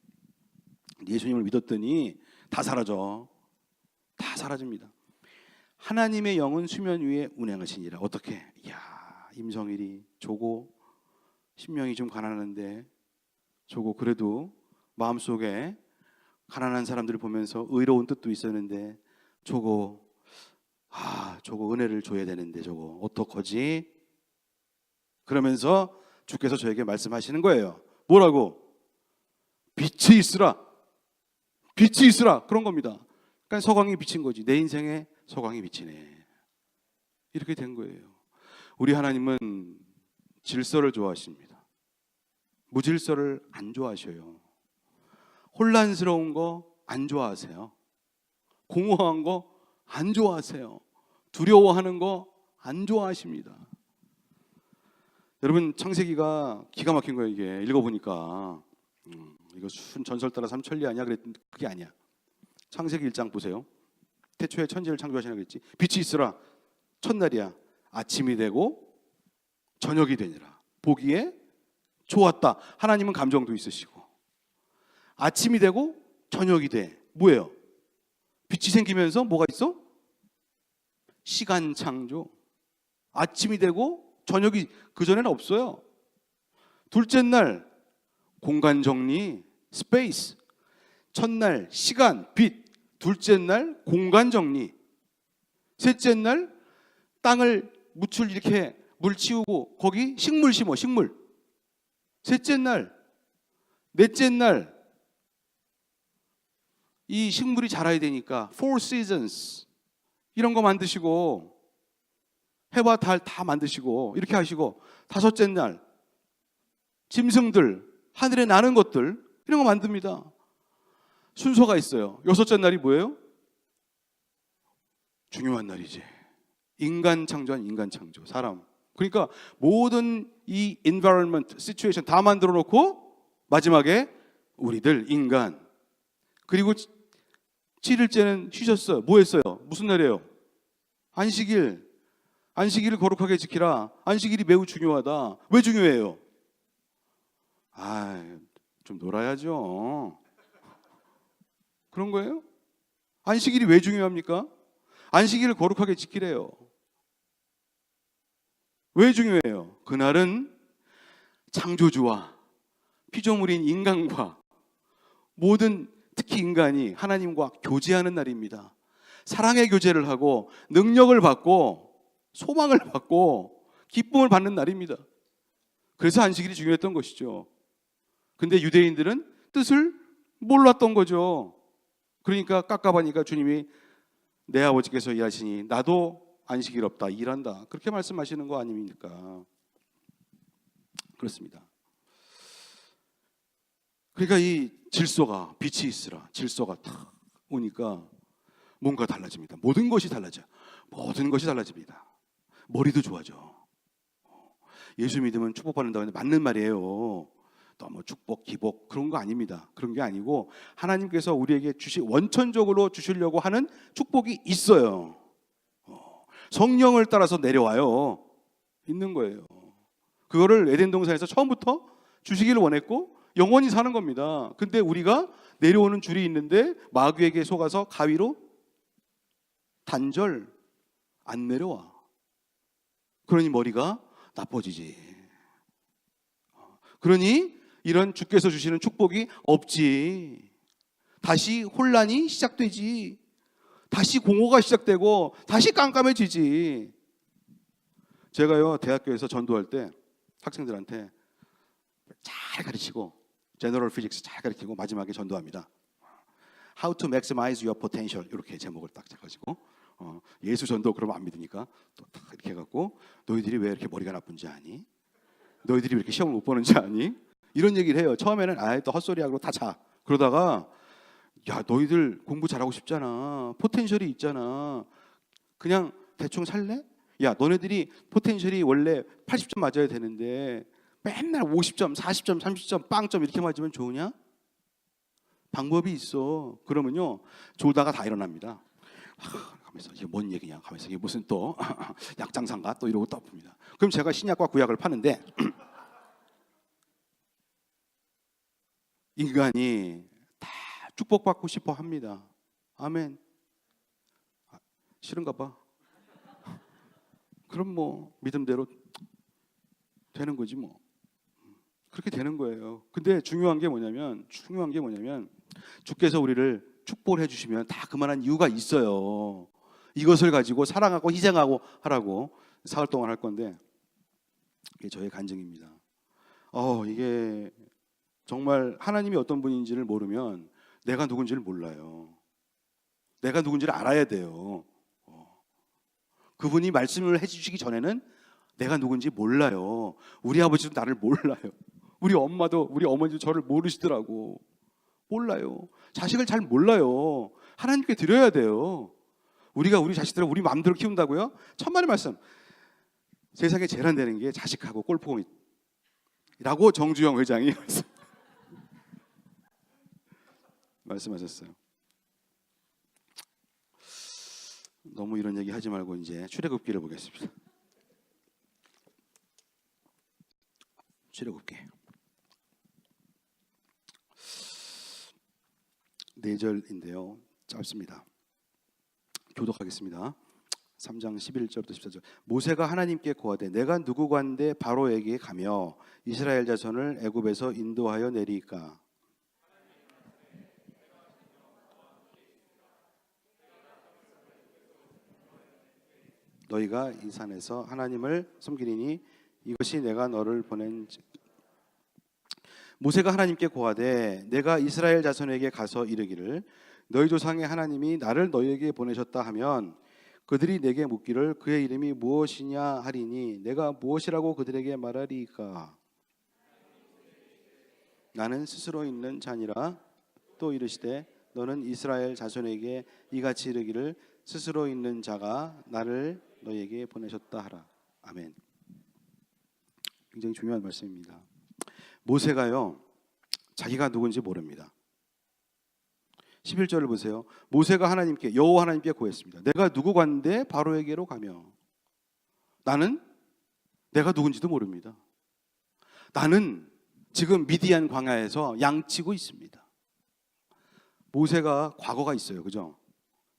예수님을 믿었더니 다 사라져. 다 사라집니다. 하나님의 영은 수면 위에 운행하시니라. 어떻게? 이야, 임성일이 저거 신명이 좀 가난한데 저거 그래도 마음속에 가난한 사람들을 보면서 의로운 뜻도 있었는데 저거 은혜를 줘야 되는데 저거 어떡하지? 그러면서 주께서 저에게 말씀하시는 거예요. 뭐라고? 빛이 있으라. 빛이 있으라. 그런 겁니다. 그러니까 서광이 비친 거지. 내 인생에 서광이 비치네. 이렇게 된 거예요. 우리 하나님은 질서를 좋아하십니다. 무질서를 안 좋아하셔요. 혼란스러운 거 안 좋아하세요. 공허한 거 안 좋아하세요. 두려워하는 거 안 좋아하십니다. 여러분, 창세기가 기가 막힌 거예요. 이게 읽어보니까 이거 순 전설 따라 삼천리 아니야? 그랬더니 그게 아니야. 창세기 1장 보세요. 태초에 천지를 창조하시나 그랬지. 빛이 있으라. 첫날이야. 아침이 되고 저녁이 되니라. 보기에 좋았다. 하나님은 감정도 있으시고. 아침이 되고 저녁이 돼. 뭐예요? 빛이 생기면서 뭐가 있어? 시간 창조. 아침이 되고 저녁이 그전에는 없어요. 둘째 날 공간 정리, 스페이스. 첫날 시간, 빛. 둘째 날 공간 정리. 셋째 날 땅을 무출 이렇게 물 치우고 거기 식물 심어, 식물. 셋째 날, 넷째 날 이 식물이 자라야 되니까 four seasons 이런 거 만드시고 해와 달 다 만드시고 이렇게 하시고 다섯째 날 짐승들, 하늘에 나는 것들 이런 거 만듭니다. 순서가 있어요. 여섯째 날이 뭐예요? 중요한 날이지. 인간 창조한 인간 창조, 사람. 그러니까 모든 이 environment, situation 다 만들어 놓고 마지막에 우리들 인간. 그리고 7일째는 쉬셨어요. 뭐 했어요? 무슨 날이에요? 안식일. 안식일을 거룩하게 지키라. 안식일이 매우 중요하다. 왜 중요해요? 좀 놀아야죠. 그런 거예요? 안식일이 왜 중요합니까? 안식일을 거룩하게 지키래요. 왜 중요해요? 그날은 창조주와 피조물인 인간과 모든 특히 인간이 하나님과 교제하는 날입니다. 사랑의 교제를 하고 능력을 받고 소망을 받고 기쁨을 받는 날입니다. 그래서 안식일이 중요했던 것이죠. 근데 유대인들은 뜻을 몰랐던 거죠. 그러니까 깝깝하니까 주님이 내 아버지께서 일하시니 나도 안식일 없다, 일한다, 그렇게 말씀하시는 거 아닙니까? 그렇습니다. 그러니까 이 질서가, 빛이 있으라 질서가 탁 오니까 뭔가 달라집니다. 모든 것이 달라져요. 모든 것이 달라집니다. 머리도 좋아져. 예수 믿으면 축복받는다고 하는데 맞는 말이에요. 또 뭐 축복, 기복 그런 거 아닙니다. 그런 게 아니고 하나님께서 우리에게 원천적으로 주시려고 하는 축복이 있어요. 성령을 따라서 내려와요. 있는 거예요. 그거를 에덴 동산에서 처음부터 주시기를 원했고 영원히 사는 겁니다. 근데 우리가 내려오는 줄이 있는데 마귀에게 속아서 가위로 단절 안 내려와. 그러니 머리가 나빠지지. 그러니 이런 주께서 주시는 축복이 없지. 다시 혼란이 시작되지. 다시 공허가 시작되고 다시 깜깜해지지. 제가요 대학교에서 전도할 때 학생들한테 잘 가르치고 제너럴 피직스 잘 가르치고 마지막에 전도합니다. How to maximize your potential 이렇게 제목을 딱 잡아가지고 예수 전도 그러면 안 믿으니까 또 딱 이렇게 해갖고 너희들이 왜 이렇게 머리가 나쁜지 아니? 너희들이 왜 이렇게 시험을 못 보는지 아니? 이런 얘기를 해요. 처음에는 또 헛소리하고 다 자. 그러다가 야 너희들 공부 잘하고 싶잖아. 포텐셜이 있잖아. 그냥 대충 살래? 야 너네들이 포텐셜이 원래 80점 맞아야 되는데 맨날 50점, 40점, 30점, 빵점 이렇게 맞으면 좋으냐? 방법이 있어. 그러면요 졸다가 다 일어납니다. 가면서 이게 뭔 얘기냐? 가면서 이게 무슨 또 약장사인가? 또 이러고 또 아픕니다. 그럼 제가 신약과 구약을 파는데 인간이 다 축복받고 싶어 합니다. 아멘. 싫은가 봐. 그럼 뭐 믿음대로 되는 거지 뭐. 그렇게 되는 거예요. 근데 중요한 게 뭐냐면 주께서 우리를 축복을 해주시면 다 그만한 이유가 있어요. 이것을 가지고 사랑하고 희생하고 하라고 사흘 동안 할 건데 이게 저의 간증입니다. 이게 정말 하나님이 어떤 분인지를 모르면 내가 누군지를 몰라요. 내가 누군지를 알아야 돼요. 그분이 말씀을 해주시기 전에는 내가 누군지 몰라요. 우리 아버지도 나를 몰라요. 우리 엄마도 우리 어머니도 저를 모르시더라고. 몰라요. 자식을 잘 몰라요. 하나님께 드려야 돼요. 우리가 우리 자식들을 우리 마음대로 키운다고요? 천만의 말씀. 세상에 제일 안 되는 게 자식하고 골프공이라고 정주영 회장이 말씀하셨어요. 너무 이런 얘기 하지 말고 이제 출애굽기를 보겠습니다. 출애굽기 4절인데요. 짧습니다. 교독하겠습니다. 3장 11절부터 14절. 모세가 하나님께 고하되 내가 누구간데 바로에게 가며 이스라엘 자손을 애굽에서 인도하여 내리까. 너희가 이 산에서 하나님을 섬기리니 이것이 내가 너를 보낸 모세가 하나님께 고하되 내가 이스라엘 자손에게 가서 이르기를 너희 조상의 하나님이 나를 너희에게 보내셨다 하면 그들이 내게 묻기를 그의 이름이 무엇이냐 하리니 내가 무엇이라고 그들에게 말하리까? 나는 스스로 있는 자니라. 또 이르시되 너는 이스라엘 자손에게 이같이 이르기를 스스로 있는 자가 나를 너희에게 보내셨다 하라. 아멘. 굉장히 중요한 말씀입니다. 모세가요 자기가 누군지 모릅니다. 11절을 보세요. 모세가 하나님께 여호와 하나님께 고했습니다. 내가 누구 간데 바로에게로 가며 나는 내가 누군지도 모릅니다. 나는 지금 미디안 광야에서 양치고 있습니다. 모세가 과거가 있어요. 그죠?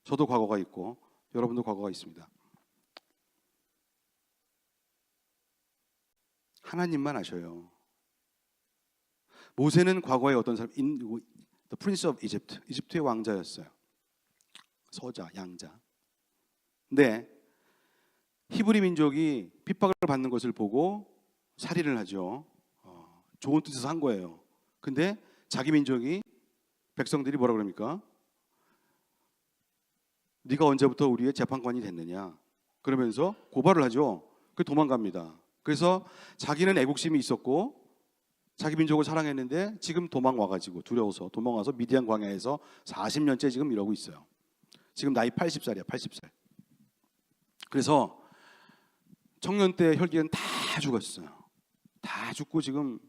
저도 과거가 있고 여러분도 과거가 있습니다. 하나님만 아셔요. 모세는 과거에 어떤 사람, The Prince of Egypt, 이집트의 왕자였어요. 서자, 양자. 근데 히브리 민족이 핍박을 받는 것을 보고 살인을 하죠. 좋은 뜻에서 한 거예요. 근데 자기 민족이 백성들이 뭐라 그럽니까? 네가 언제부터 우리의 재판관이 됐느냐? 그러면서 고발을 하죠. 그 도망갑니다. 그래서 자기는 애국심이 있었고 자기 민족을 사랑했는데 지금 도망와가지고 두려워서 도망와서 미디안 광야에서 40년째 지금 이러고 있어요. 지금 나이 80살이야. 80살. 그래서 청년 때 혈기는 다 죽었어요. 다 죽고 지금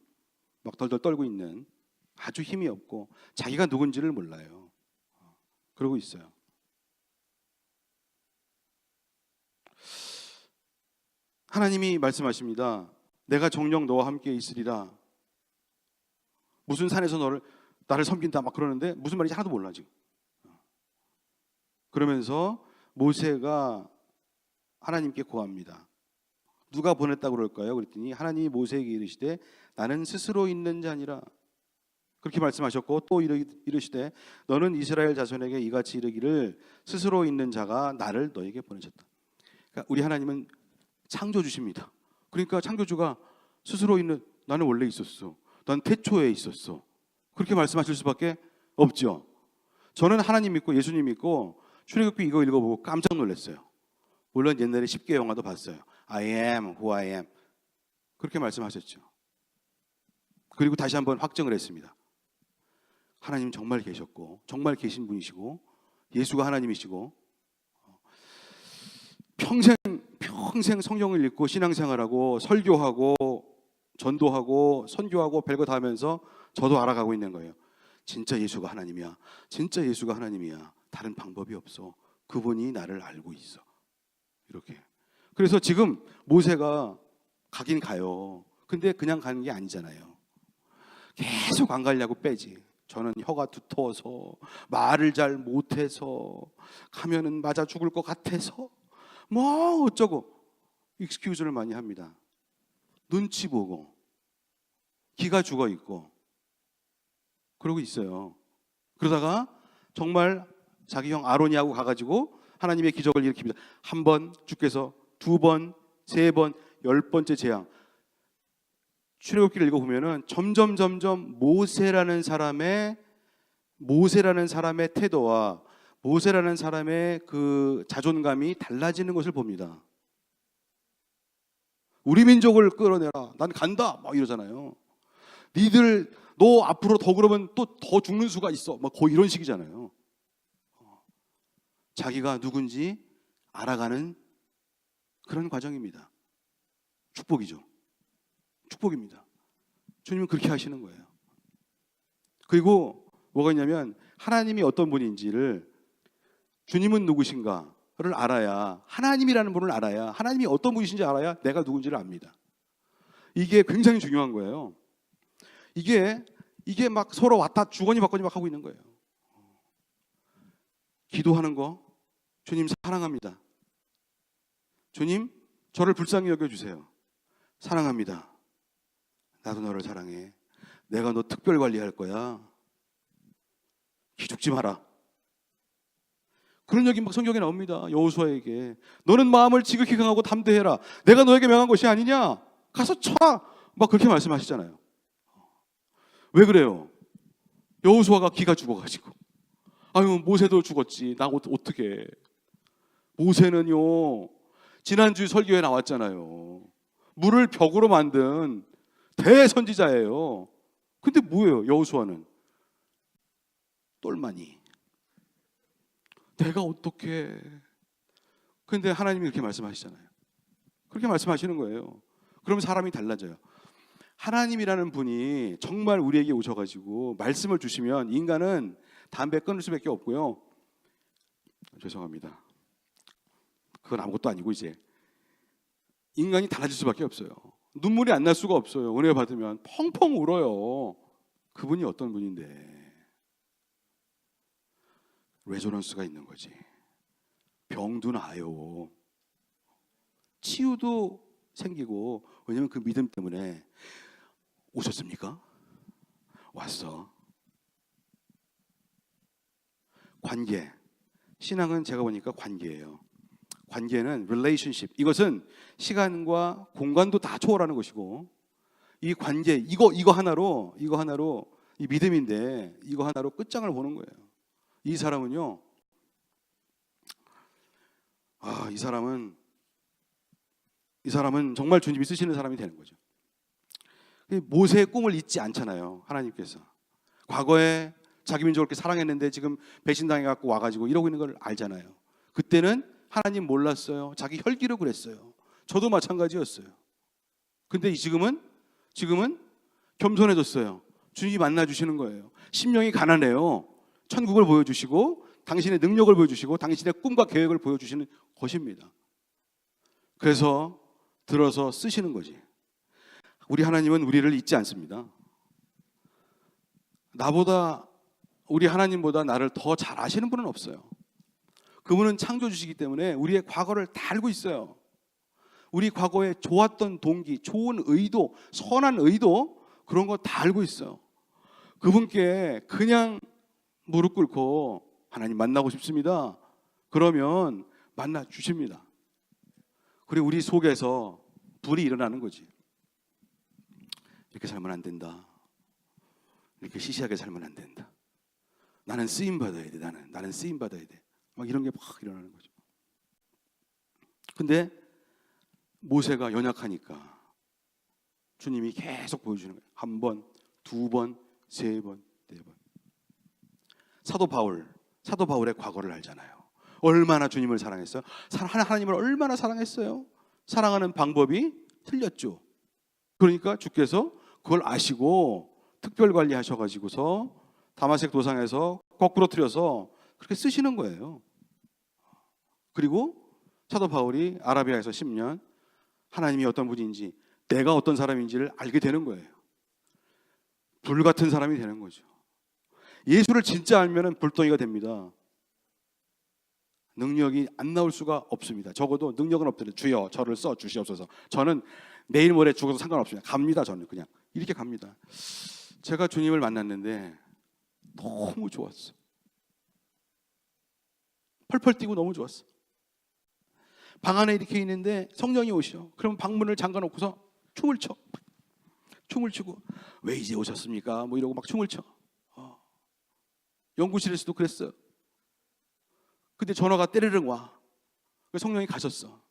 막 덜덜 떨고 있는 아주 힘이 없고 자기가 누군지를 몰라요. 그러고 있어요. 하나님이 말씀하십니다. 내가 정녕 너와 함께 있으리라. 무슨 산에서 나를 섬긴다 막 그러는데 무슨 말인지 하나도 몰라 지금. 그러면서 모세가 하나님께 고합니다. 누가 보냈다고 그럴까요? 그랬더니 하나님이 모세에게 이르시되 나는 스스로 있는 자니라. 그렇게 말씀하셨고 또 이르시되 너는 이스라엘 자손에게 이같이 이르기를 스스로 있는 자가 나를 너에게 보내셨다. 그러니까 우리 하나님은 창조주십니다. 그러니까 창조주가 스스로 있는 나는 원래 있었어. 난 태초에 있었어. 그렇게 말씀하실 수밖에 없죠. 저는 하나님 믿고 예수님 믿고 출애굽기 이거 읽어보고 깜짝 놀랐어요. 물론 옛날에 10개 영화도 봤어요. I am who I am. 그렇게 말씀하셨죠. 그리고 다시 한번 확정을 했습니다. 하나님 정말 계셨고 정말 계신 분이시고 예수가 하나님이시고 평생 성경을 읽고 신앙생활하고 설교하고 전도하고 선교하고 별거 다 하면서 저도 알아가고 있는 거예요. 진짜 예수가 하나님이야. 진짜 예수가 하나님이야. 다른 방법이 없어. 그분이 나를 알고 있어. 이렇게. 그래서 지금 모세가 가긴 가요. 근데 그냥 가는 게 아니잖아요. 계속 안 가려고 빼지. 저는 혀가 두터워서 말을 잘 못해서 가면은 맞아 죽을 것 같아서 뭐 어쩌고 익스큐즈를 많이 합니다. 눈치 보고 기가 죽어 있고 그러고 있어요. 그러다가 정말 자기 형 아론이하고 가가지고 하나님의 기적을 일으킵니다. 한 번 주께서 두 번, 세 번, 10번째 재앙. 출애굽기를 읽어보면은 점점 모세라는 사람의 태도와 모세라는 사람의 그 자존감이 달라지는 것을 봅니다. 우리 민족을 끌어내라. 난 간다. 막 이러잖아요. 니들 너 앞으로 더 그러면 또 더 죽는 수가 있어. 막 거의 이런 식이잖아요. 자기가 누군지 알아가는 그런 과정입니다. 축복이죠. 축복입니다. 주님은 그렇게 하시는 거예요. 그리고 뭐가 있냐면 하나님이 어떤 분인지를 주님은 누구신가를 알아야 하나님이라는 분을 알아야 하나님이 어떤 분이신지 알아야 내가 누군지를 압니다. 이게 굉장히 중요한 거예요. 이게 막 서로 왔다 주거니 받거니 막 하고 있는 거예요. 기도하는 거 주님 사랑합니다. 주님 저를 불쌍히 여겨주세요. 사랑합니다. 나도 너를 사랑해. 내가 너 특별 관리할 거야. 기죽지 마라. 그런 얘기 막 성경에 나옵니다. 여호수아에게 너는 마음을 지극히 강하고 담대해라. 내가 너에게 명한 것이 아니냐? 가서 쳐. 막 그렇게 말씀하시잖아요. 왜 그래요? 여호수아가 기가 죽어가지고. 아유 모세도 죽었지. 나 어떻게? 모세는요. 지난주 설교에 나왔잖아요. 물을 벽으로 만든 대선지자예요. 근데 뭐예요? 여호수아는 똘마니. 내가 어떻게? 근데 하나님이 그렇게 말씀하시잖아요. 그렇게 말씀하시는 거예요. 그럼 사람이 달라져요. 하나님이라는 분이 정말 우리에게 오셔가지고 말씀을 주시면 인간은 담배 끊을 수밖에 없고요. 죄송합니다. 그건 아무것도 아니고 이제 인간이 달라질 수밖에 없어요. 눈물이 안 날 수가 없어요. 은혜 받으면 펑펑 울어요. 그분이 어떤 분인데 레조넌스가 있는 거지. 병도 나아요. 치유도 생기고. 왜냐면 그 믿음 때문에. 오셨습니까? 왔어. 관계. 신앙은 제가 보니까 관계예요. 관계는 relationship. 이것은 시간과 공간도 다 초월하는 것이고, 이 관계 이거 하나로 이 믿음인데 이거 하나로 끝장을 보는 거예요. 이 사람은요. 이 사람은 정말 주님이 쓰시는 사람이 되는 거죠. 모세의 꿈을 잊지 않잖아요. 하나님께서 과거에 자기 민족을 이렇게 사랑했는데 지금 배신당해갖고 와가지고 이러고 있는 걸 알잖아요. 그때는 하나님 몰랐어요. 자기 혈기로 그랬어요. 저도 마찬가지였어요. 근데 지금은 겸손해졌어요. 주님이 만나주시는 거예요. 심령이 가난해요. 천국을 보여주시고 당신의 능력을 보여주시고 당신의 꿈과 계획을 보여주시는 것입니다. 그래서 들어서 쓰시는 거지. 우리 하나님은 우리를 잊지 않습니다. 우리 하나님보다 나를 더 잘 아시는 분은 없어요. 그분은 창조주시기 때문에 우리의 과거를 다 알고 있어요. 우리 과거에 좋았던 동기, 좋은 의도, 선한 의도, 그런 거 다 알고 있어요. 그분께 그냥 무릎 꿇고 하나님 만나고 싶습니다. 그러면 만나 주십니다. 그리고 우리 속에서 불이 일어나는 거지. 이렇게 살면 안 된다. 이렇게 시시하게 살면 안 된다. 나는 쓰임 받아야 돼. 나는 쓰임 받아야 돼. 막 이런 게 막 일어나는 거죠. 근데 모세가 연약하니까 주님이 계속 보여주는 거예요. 한 번, 두 번, 세 번, 네 번. 사도 바울의 과거를 알잖아요. 얼마나 주님을 사랑했어요? 하나님을 얼마나 사랑했어요? 사랑하는 방법이 틀렸죠. 그러니까 주께서 그걸 아시고 특별 관리하셔가지고서 다마색 도상에서 거꾸로 틀어서 그렇게 쓰시는 거예요. 그리고 사도 바울이 아라비아에서 10년 하나님이 어떤 분인지 내가 어떤 사람인지를 알게 되는 거예요. 불 같은 사람이 되는 거죠. 예수를 진짜 알면 불덩이가 됩니다. 능력이 안 나올 수가 없습니다. 적어도 능력은 없더라도 주여 저를 써 주시옵소서. 저는 내일 모레 죽어도 상관없습니다. 갑니다. 저는 그냥 이렇게 갑니다. 제가 주님을 만났는데 너무 좋았어. 펄펄 뛰고 너무 좋았어. 방 안에 이렇게 있는데 성령이 오셔. 그럼 방문을 잠가놓고서 춤을 춰. 춤을 추고 왜 이제 오셨습니까? 뭐 이러고 막 춤을 춰. 연구실에서도 그랬어. 근데 전화가 때르릉 와. 성령이 가셨어.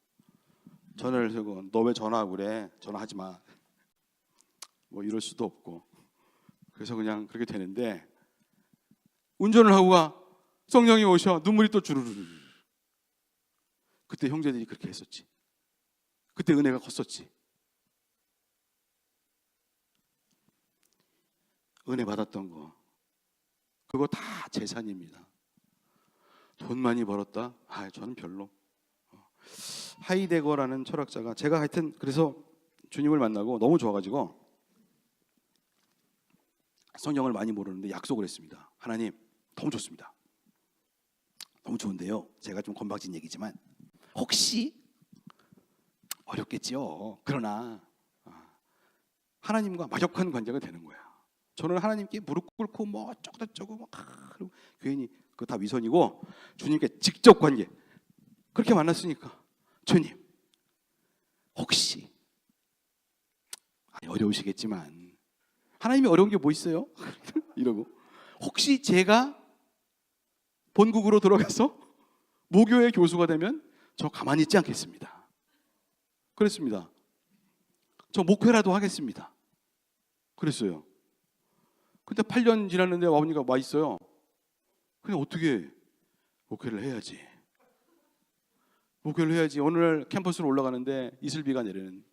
전화를 세고 너 왜 전화하고 그래? 전화하지 마. 뭐 이럴 수도 없고. 그래서 그냥 그렇게 되는데 운전을 하고 가. 성령이 오셔. 눈물이 또 주르르. 그때 형제들이 그렇게 했었지. 그때 은혜가 컸었지. 은혜 받았던 거 그거 다 재산입니다. 돈 많이 벌었다? 저는 별로. 하이데거라는 철학자가 제가 하여튼 그래서 주님을 만나고 너무 좋아가지고 성경을 많이 모르는데 약속을 했습니다. 하나님 너무 좋습니다. 너무 좋은데요. 제가 좀 건방진 얘기지만 혹시 어렵겠지요. 그러나 하나님과 막역한 관계가 되는 거야. 저는 하나님께 무릎 꿇고 뭐 어쩌고저쩌고 막 괜히 그거 다 위선이고 주님께 직접 관계. 그렇게 만났으니까 주님 혹시 어려우시겠지만 하나님이 어려운 게 뭐 있어요? 이러고 혹시 제가 본국으로 들어가서 모교의 교수가 되면 저 가만히 있지 않겠습니다. 그랬습니다. 저 목회라도 하겠습니다. 그랬어요. 근데 8년 지났는데 아버니가 와 있어요. 그냥 어떻게 목회를 해야지. 목회를 해야지. 오늘 캠퍼스로 올라가는데 이슬비가 내리는.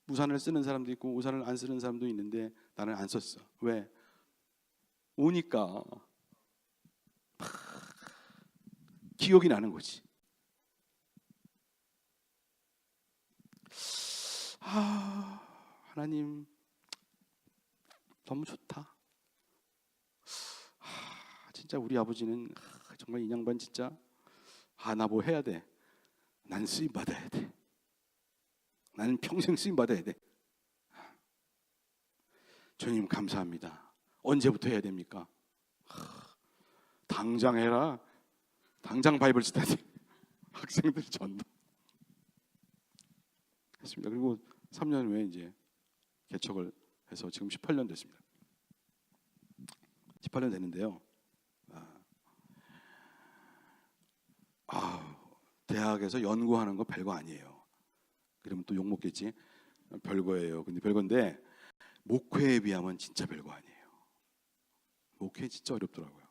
우산을 쓰는 사람도 있고 우산을 안 쓰는 사람도 있는데 나는 안 썼어. 왜? 오니까 기억이 나는 거지. 하나님 너무 좋다. 진짜 우리 아버지는 정말 이 양반 진짜 나 뭐 해야 돼. 난 쓰임 받아야 돼. 나는 평생 쓰임 받아야 돼. 주님 감사합니다. 언제부터 해야 됩니까? 당장 해라. 당장 바이블 스터디. 학생들 전도 했습니다. 그리고 3년 후에 이제 개척을 해서 지금 18년 됐습니다. 18년 됐는데요. 대학에서 연구하는 거 별거 아니에요. 그러면 또 욕 먹겠지. 별거예요. 근데 별건데 목회에 비하면 진짜 별거 아니에요. 목회 진짜 어렵더라고요.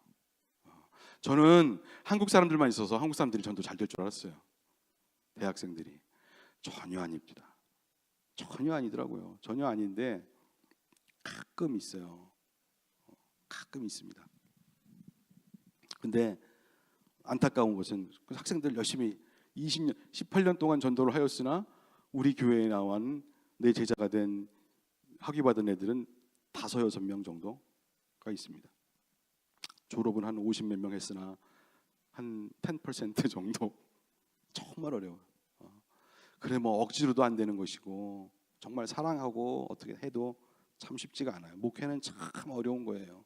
저는 한국 사람들만 있어서 한국 사람들이 전도 잘 될 줄 알았어요. 대학생들이 전혀 아닙니다. 전혀 아니더라고요. 전혀 아닌데 가끔 있어요. 가끔 있습니다. 근데 안타까운 것은 그 학생들 열심히 20년, 18년 동안 전도를 하였으나 우리 교회에 나온 내 제자가 된 학위받은 애들은 5, 6명 정도가 있습니다. 졸업은 한 50몇 명 했으나 한 10% 정도. 정말 어려워요. 그래 뭐 억지로도 안 되는 것이고 정말 사랑하고 어떻게 해도 참 쉽지가 않아요. 목회는 참 어려운 거예요.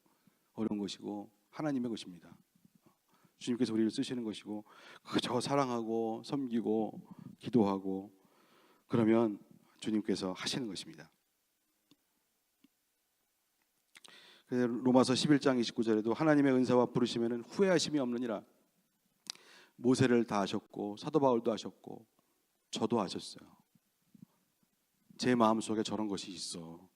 어려운 것이고 하나님의 것입니다. 주님께서 우리를 쓰시는 것이고 그저 사랑하고 섬기고 기도하고 그러면 주님께서 하시는 것입니다. 그래서 로마서 11장 29절에도 하나님의 은사와 부르심에는 후회하심이 없느니라. 모세를 다 하셨고 사도 바울도 하셨고 저도 하셨어요. 제 마음속에 저런 것이 있어.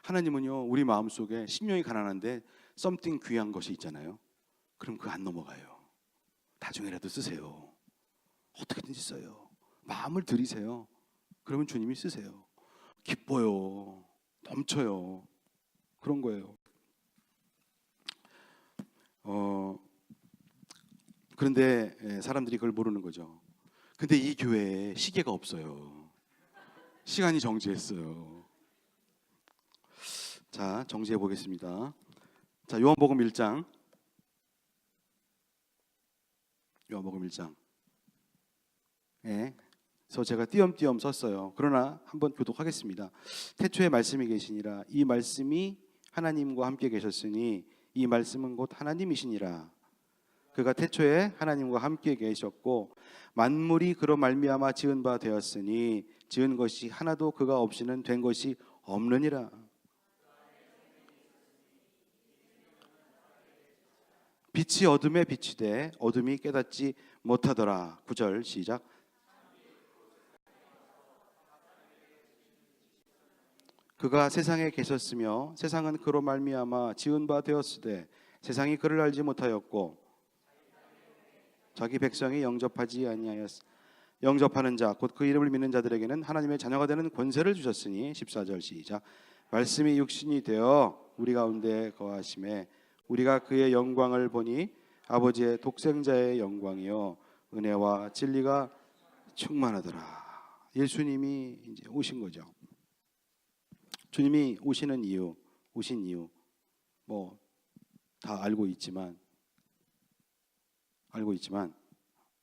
하나님은요 우리 마음속에 심령이 가난한데 썸띵 귀한 것이 있잖아요. 그럼 그거 안 넘어가요. 나중에라도 쓰세요. 어떻게든지 써요. 마음을 들이세요. 그러면 주님이 쓰세요. 기뻐요. 넘쳐요. 그런 거예요. 그런데 사람들이 그걸 모르는 거죠. 근데 이 교회에 시계가 없어요. 시간이 정지했어요. 자, 정지해 보겠습니다. 자, 요한복음 1장. 요한복음 1장. 그래서 제가 띄엄띄엄 썼어요. 그러나 한번 교독하겠습니다. 태초에 말씀이 계시니라. 이 말씀이 하나님과 함께 계셨으니 이 말씀은 곧 하나님이시니라. 그가 태초에 하나님과 함께 계셨고 만물이 그로 말미암아 지은 바 되었으니 지은 것이 하나도 그가 없이는 된 것이 없느니라. 빛이 어둠에 비치되 어둠이 깨닫지 못하더라. 9절 시작. 그가 세상에 계셨으며 세상은 그로 말미암아 지은 바 되었으되 세상이 그를 알지 못하였고 자기 백성이 영접하지 아니하였으. 영접하는 자 곧 그 이름을 믿는 자들에게는 하나님의 자녀가 되는 권세를 주셨으니 14절 시작. 말씀이 육신이 되어 우리 가운데 거하심에 우리가 그의 영광을 보니 아버지의 독생자의 영광이요 은혜와 진리가 충만하더라. 예수님이 이제 오신 거죠. 주님이 오신 이유 뭐 다 알고 있지만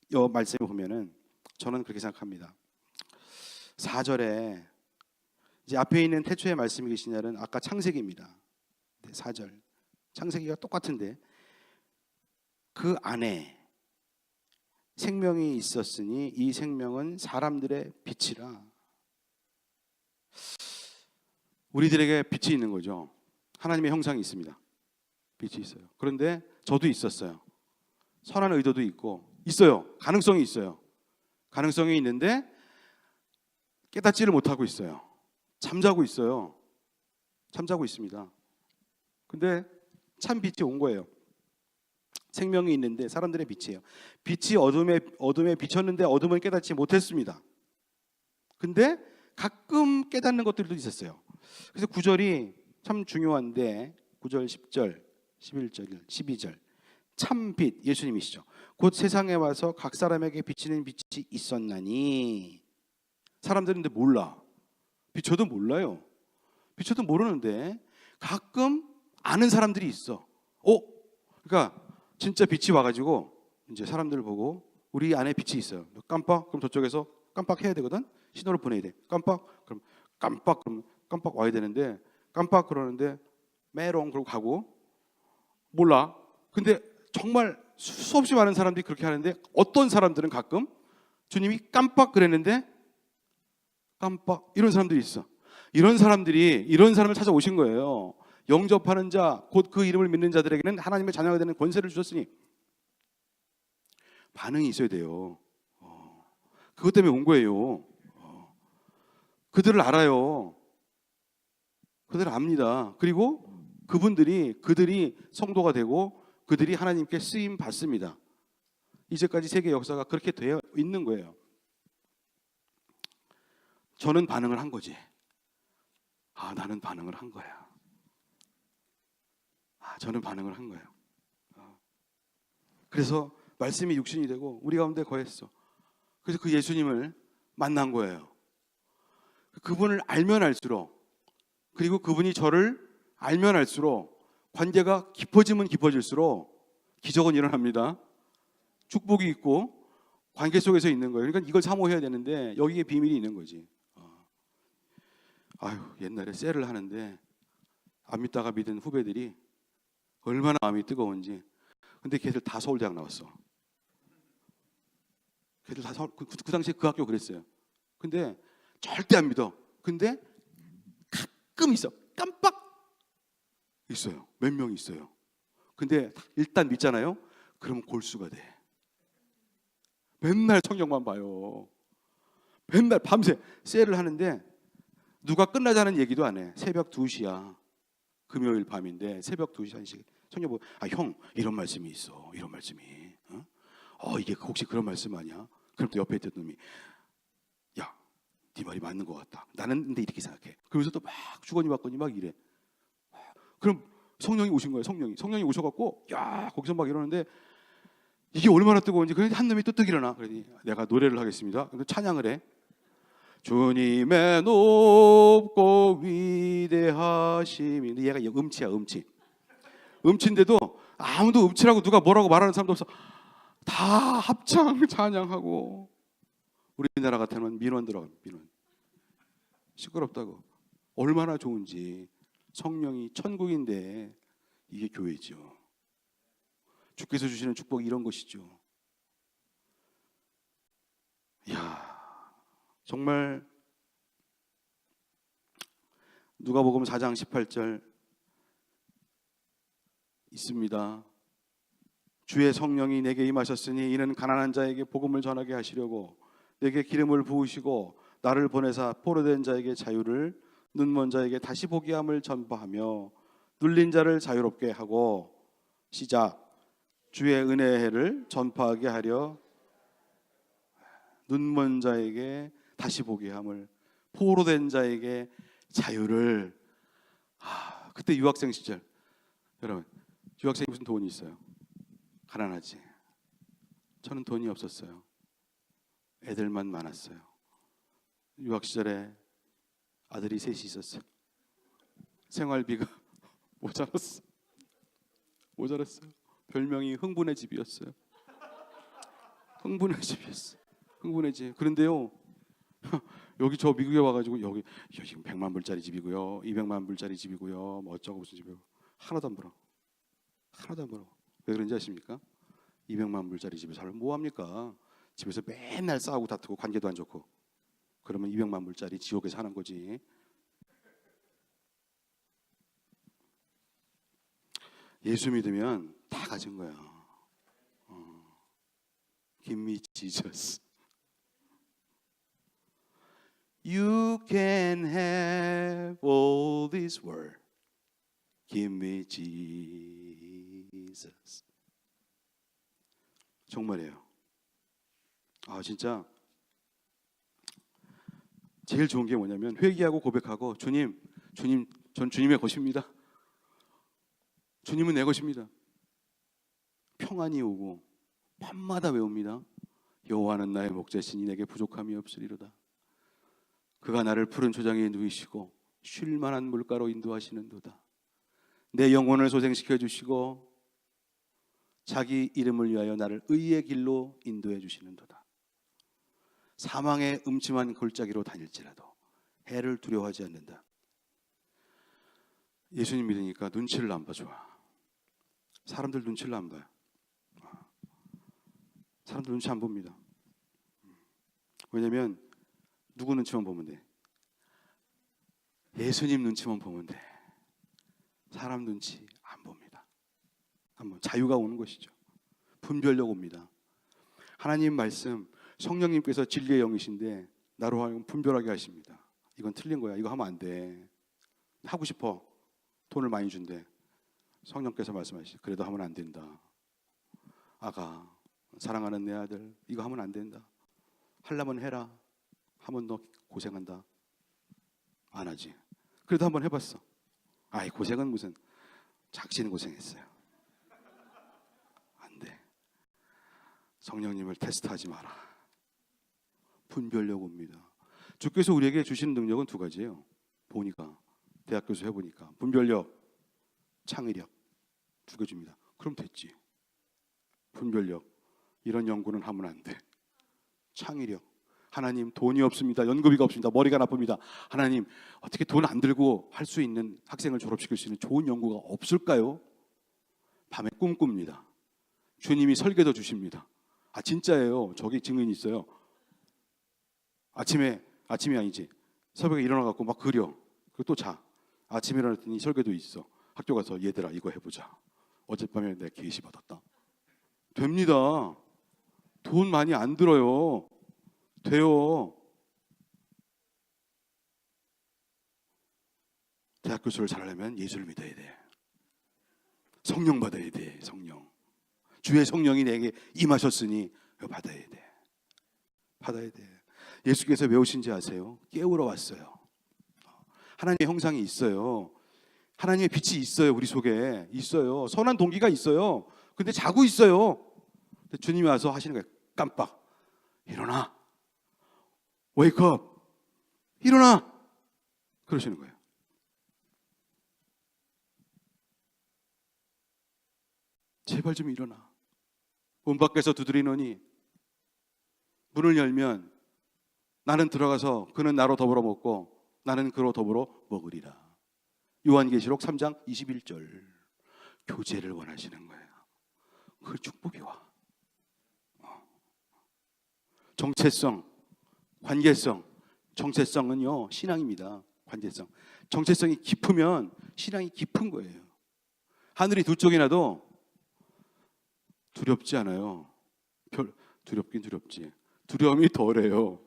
이 말씀을 보면은 저는 그렇게 생각합니다. 4절에 이제 앞에 있는 태초의 말씀이 계시냐는 아까 창세기입니다. 4절 창세기가 똑같은데 그 안에 생명이 있었으니 이 생명은 사람들의 빛이라. 우리들에게 빛이 있는 거죠. 하나님의 형상이 있습니다. 빛이 있어요. 그런데 저도 있었어요. 선한 의도도 있고 있어요. 가능성이 있어요. 가능성이 있는데 깨닫지를 못하고 있어요. 잠자고 있어요. 잠자고 있습니다. 근데 참 빛이 온 거예요. 생명이 있는데 사람들의 빛이에요. 빛이 어둠에 비쳤는데 어둠은 깨닫지 못했습니다. 근데 가끔 깨닫는 것들도 있었어요. 그래서 9절이 참 중요한데 9절, 10절, 11절, 12절 참빛 예수님이시죠. 곧 세상에 와서 각 사람에게 비치는 빛이 있었나니. 사람들은 근데 몰라. 비춰도 몰라요. 비춰도 모르는데 가끔 아는 사람들이 있어. 그러니까 진짜 빛이 와가지고 이제 사람들을 보고 우리 안에 빛이 있어요. 깜빡 그럼 저쪽에서 깜빡해야 되거든. 신호를 보내야 돼. 깜빡 그럼 깜빡 와야 되는데 깜빡 그러는데 메롱 그러고 가고 몰라. 근데 정말 수없이 많은 사람들이 그렇게 하는데 어떤 사람들은 가끔 주님이 깜빡 그랬는데 깜빡 이런 사람들이 있어. 이런 사람을 찾아오신 거예요. 영접하는 자, 곧 그 이름을 믿는 자들에게는 하나님의 자녀가 되는 권세를 주셨으니 반응이 있어야 돼요. 그것 때문에 온 거예요. 그들을 알아요. 그들을 압니다. 그리고 그들이 성도가 되고 그들이 하나님께 쓰임 받습니다. 이제까지 세계 역사가 그렇게 되어 있는 거예요. 저는 반응을 한 거지. 나는 반응을 한 거야. 저는 반응을 한 거예요. 그래서 말씀이 육신이 되고 우리 가운데 거했어. 그래서 그 예수님을 만난 거예요. 그분을 알면 알수록, 그리고 그분이 저를 알면 알수록 관계가 깊어지면 깊어질수록 기적은 일어납니다. 축복이 있고 관계 속에서 있는 거예요. 그러니까 이걸 사모해야 되는데 여기에 비밀이 있는 거지. 옛날에 셀을 하는데 안 믿다가 믿은 후배들이 얼마나 마음이 뜨거운지. 근데 걔들 다 서울대학 나왔어. 걔들 다 그 당시에 그 학교 그랬어요. 근데 절대 안 믿어. 근데 가끔 있어. 깜빡 있어요. 몇 명 있어요. 근데 일단 믿잖아요. 그러면 골수가 돼. 맨날 성경만 봐요. 맨날 밤새 셀을 하는데 누가 끝나자는 얘기도 안 해. 새벽 2시야. 금요일 밤인데 새벽 2시 1시 성경 보고 형 이런 말씀이 있어. 이런 말씀이. 이게 혹시 그런 말씀 아니야? 그럼 또 옆에 있던 놈이 야, 네 말이 맞는 것 같다. 나는 근데 이렇게 생각해. 그러면서 또 막 주거니 받거니 막 이래. 그럼 성령이 오신 거예요. 성령이 오셔갖고 거기서 막 이러는데 이게 얼마나 뜨거운지. 그런데 한 놈이 또 일어나. 그러니 내가 노래를 하겠습니다. 근데 찬양을 해. 주님의 높고 위대하심이. 근데 얘가 음치야. 음치인데도 아무도 음치라고 누가 뭐라고 말하는 사람도 없어. 다 합창 찬양하고. 우리나라 같으면 민원 들어가. 민원. 시끄럽다고. 얼마나 좋은지. 성령이 천국인데 이게 교회죠. 주께서 주시는 축복이 이런 것이죠. 정말 누가복음 4장 18절 있습니다. 주의 성령이 내게 임하셨으니 이는 가난한 자에게 복음을 전하게 하시려고 내게 기름을 부으시고 나를 보내사 포로된 자에게 자유를, 눈먼 자에게 다시 보게 함을 전파하며 눌린 자를 자유롭게 하고. 시작. 주의 은혜의 해를 전파하게 하려. 눈먼 자에게 다시 보게 함을, 포로된 자에게 자유를. 그때 유학생 시절, 여러분 유학생이 무슨 돈이 있어요? 가난하지. 저는 돈이 없었어요. 애들만 많았어요. 유학 시절에 아들이 셋이 있었어요. 생활비가 모자랐어요. 별명이 흥분의 집이었어요. 흥분의 집. 그런데요, 여기 저 미국에 와가지고 여기 지금 100만 불짜리 집이고요, 200만 불짜리 집이고요, 뭐 어쩌고 무슨 집이고 하나도 안 벌어. 왜 그런지 아십니까? 200만 불짜리 집에 살면 뭐 합니까? 집에서 맨날 싸우고 다투고 관계도 안 좋고. 그러면 200만 불짜리 지옥에 사는 거지. 예수 믿으면 다 가진 거야. Give me Jesus. You can have all this world. Give me Jesus. 정말이에요. 진짜 제일 좋은 게 뭐냐면 회개하고 고백하고 주님, 전 주님의 것입니다. 주님은 내 것입니다. 평안이 오고 밤마다 외웁니다. 여호와는 나의 목자시니 내게 부족함이 없으리로다. 그가 나를 푸른 초장에 누이시고 쉴 만한 물가로 인도하시는도다. 내 영혼을 소생시켜 주시고 자기 이름을 위하여 나를 의의 길로 인도해 주시는도다. 사망의 음침한 골짜기로 다닐지라도 해를 두려워하지 않는다. 예수님 믿으니까 눈치를 안 봐. 좋아. 사람들 눈치를 안 봐요. 사람들 눈치 안 봅니다. 왜냐면 누구 눈치만 보면 돼? 예수님 눈치만 보면 돼. 사람 눈치 안 봅니다. 한번 자유가 오는 것이죠. 분별력 옵니다. 하나님 말씀, 성령님께서 진리의 영이신데 나로 하여금 분별하게 하십니다. 이건 틀린 거야. 이거 하면 안 돼. 하고 싶어. 돈을 많이 준대. 성령께서 말씀하시죠. 그래도 하면 안 된다. 아가, 사랑하는 내 아들, 이거 하면 안 된다. 하려면 해라. 하면 너 고생한다. 안 하지. 그래도 한번 해봤어. 아이, 고생은 무슨, 작지는 고생했어요. 안 돼. 성령님을 테스트하지 마라. 분별력 옵니다. 주께서 우리에게 주시는 능력은 두 가지예요. 보니까, 대학 교수 해보니까 분별력, 창의력 두 개 줍니다. 그럼 됐지. 분별력, 이런 연구는 하면 안 돼. 창의력, 하나님 돈이 없습니다. 연구비가 없습니다. 머리가 나쁩니다. 하나님 어떻게 돈 안 들고 할 수 있는 학생을 졸업시킬 수 있는 좋은 연구가 없을까요? 밤에 꿈꿉니다. 주님이 설계도 주십니다. 진짜예요. 저기 증인이 있어요. 아침이 아니지. 새벽에 일어나갖고 막 그려. 그리고 또 자. 아침에 일어났더니 설계도 있어. 학교 가서 얘들아 이거 해보자. 어젯밤에 내가 계시 받았다. 됩니다. 돈 많이 안 들어요. 돼요. 대학 교수를 잘하려면 예수를 믿어야 돼. 성령 받아야 돼. 성령. 주의 성령이 내게 임하셨으니 받아야 돼. 받아야 돼. 예수께서 왜 오신지 아세요? 깨우러 왔어요. 하나님의 형상이 있어요. 하나님의 빛이 있어요. 우리 속에 있어요. 선한 동기가 있어요. 근데 자고 있어요. 근데 주님이 와서 하시는 거예요. 깜빡. 일어나. Wake up. 일어나. 그러시는 거예요. 제발 좀 일어나. 문 밖에서 두드리노니 문을 열면 나는 들어가서 그는 나로 더불어 먹고 나는 그로 더불어 먹으리라. 요한계시록 3장 21절. 교제를 원하시는 거예요. 그 축복이 와. 정체성, 관계성. 정체성은요 신앙입니다. 관계성. 정체성이 깊으면 신앙이 깊은 거예요. 하늘이 두 쪽이 나도 두렵지 않아요. 두렵긴 두렵지. 두려움이 덜해요.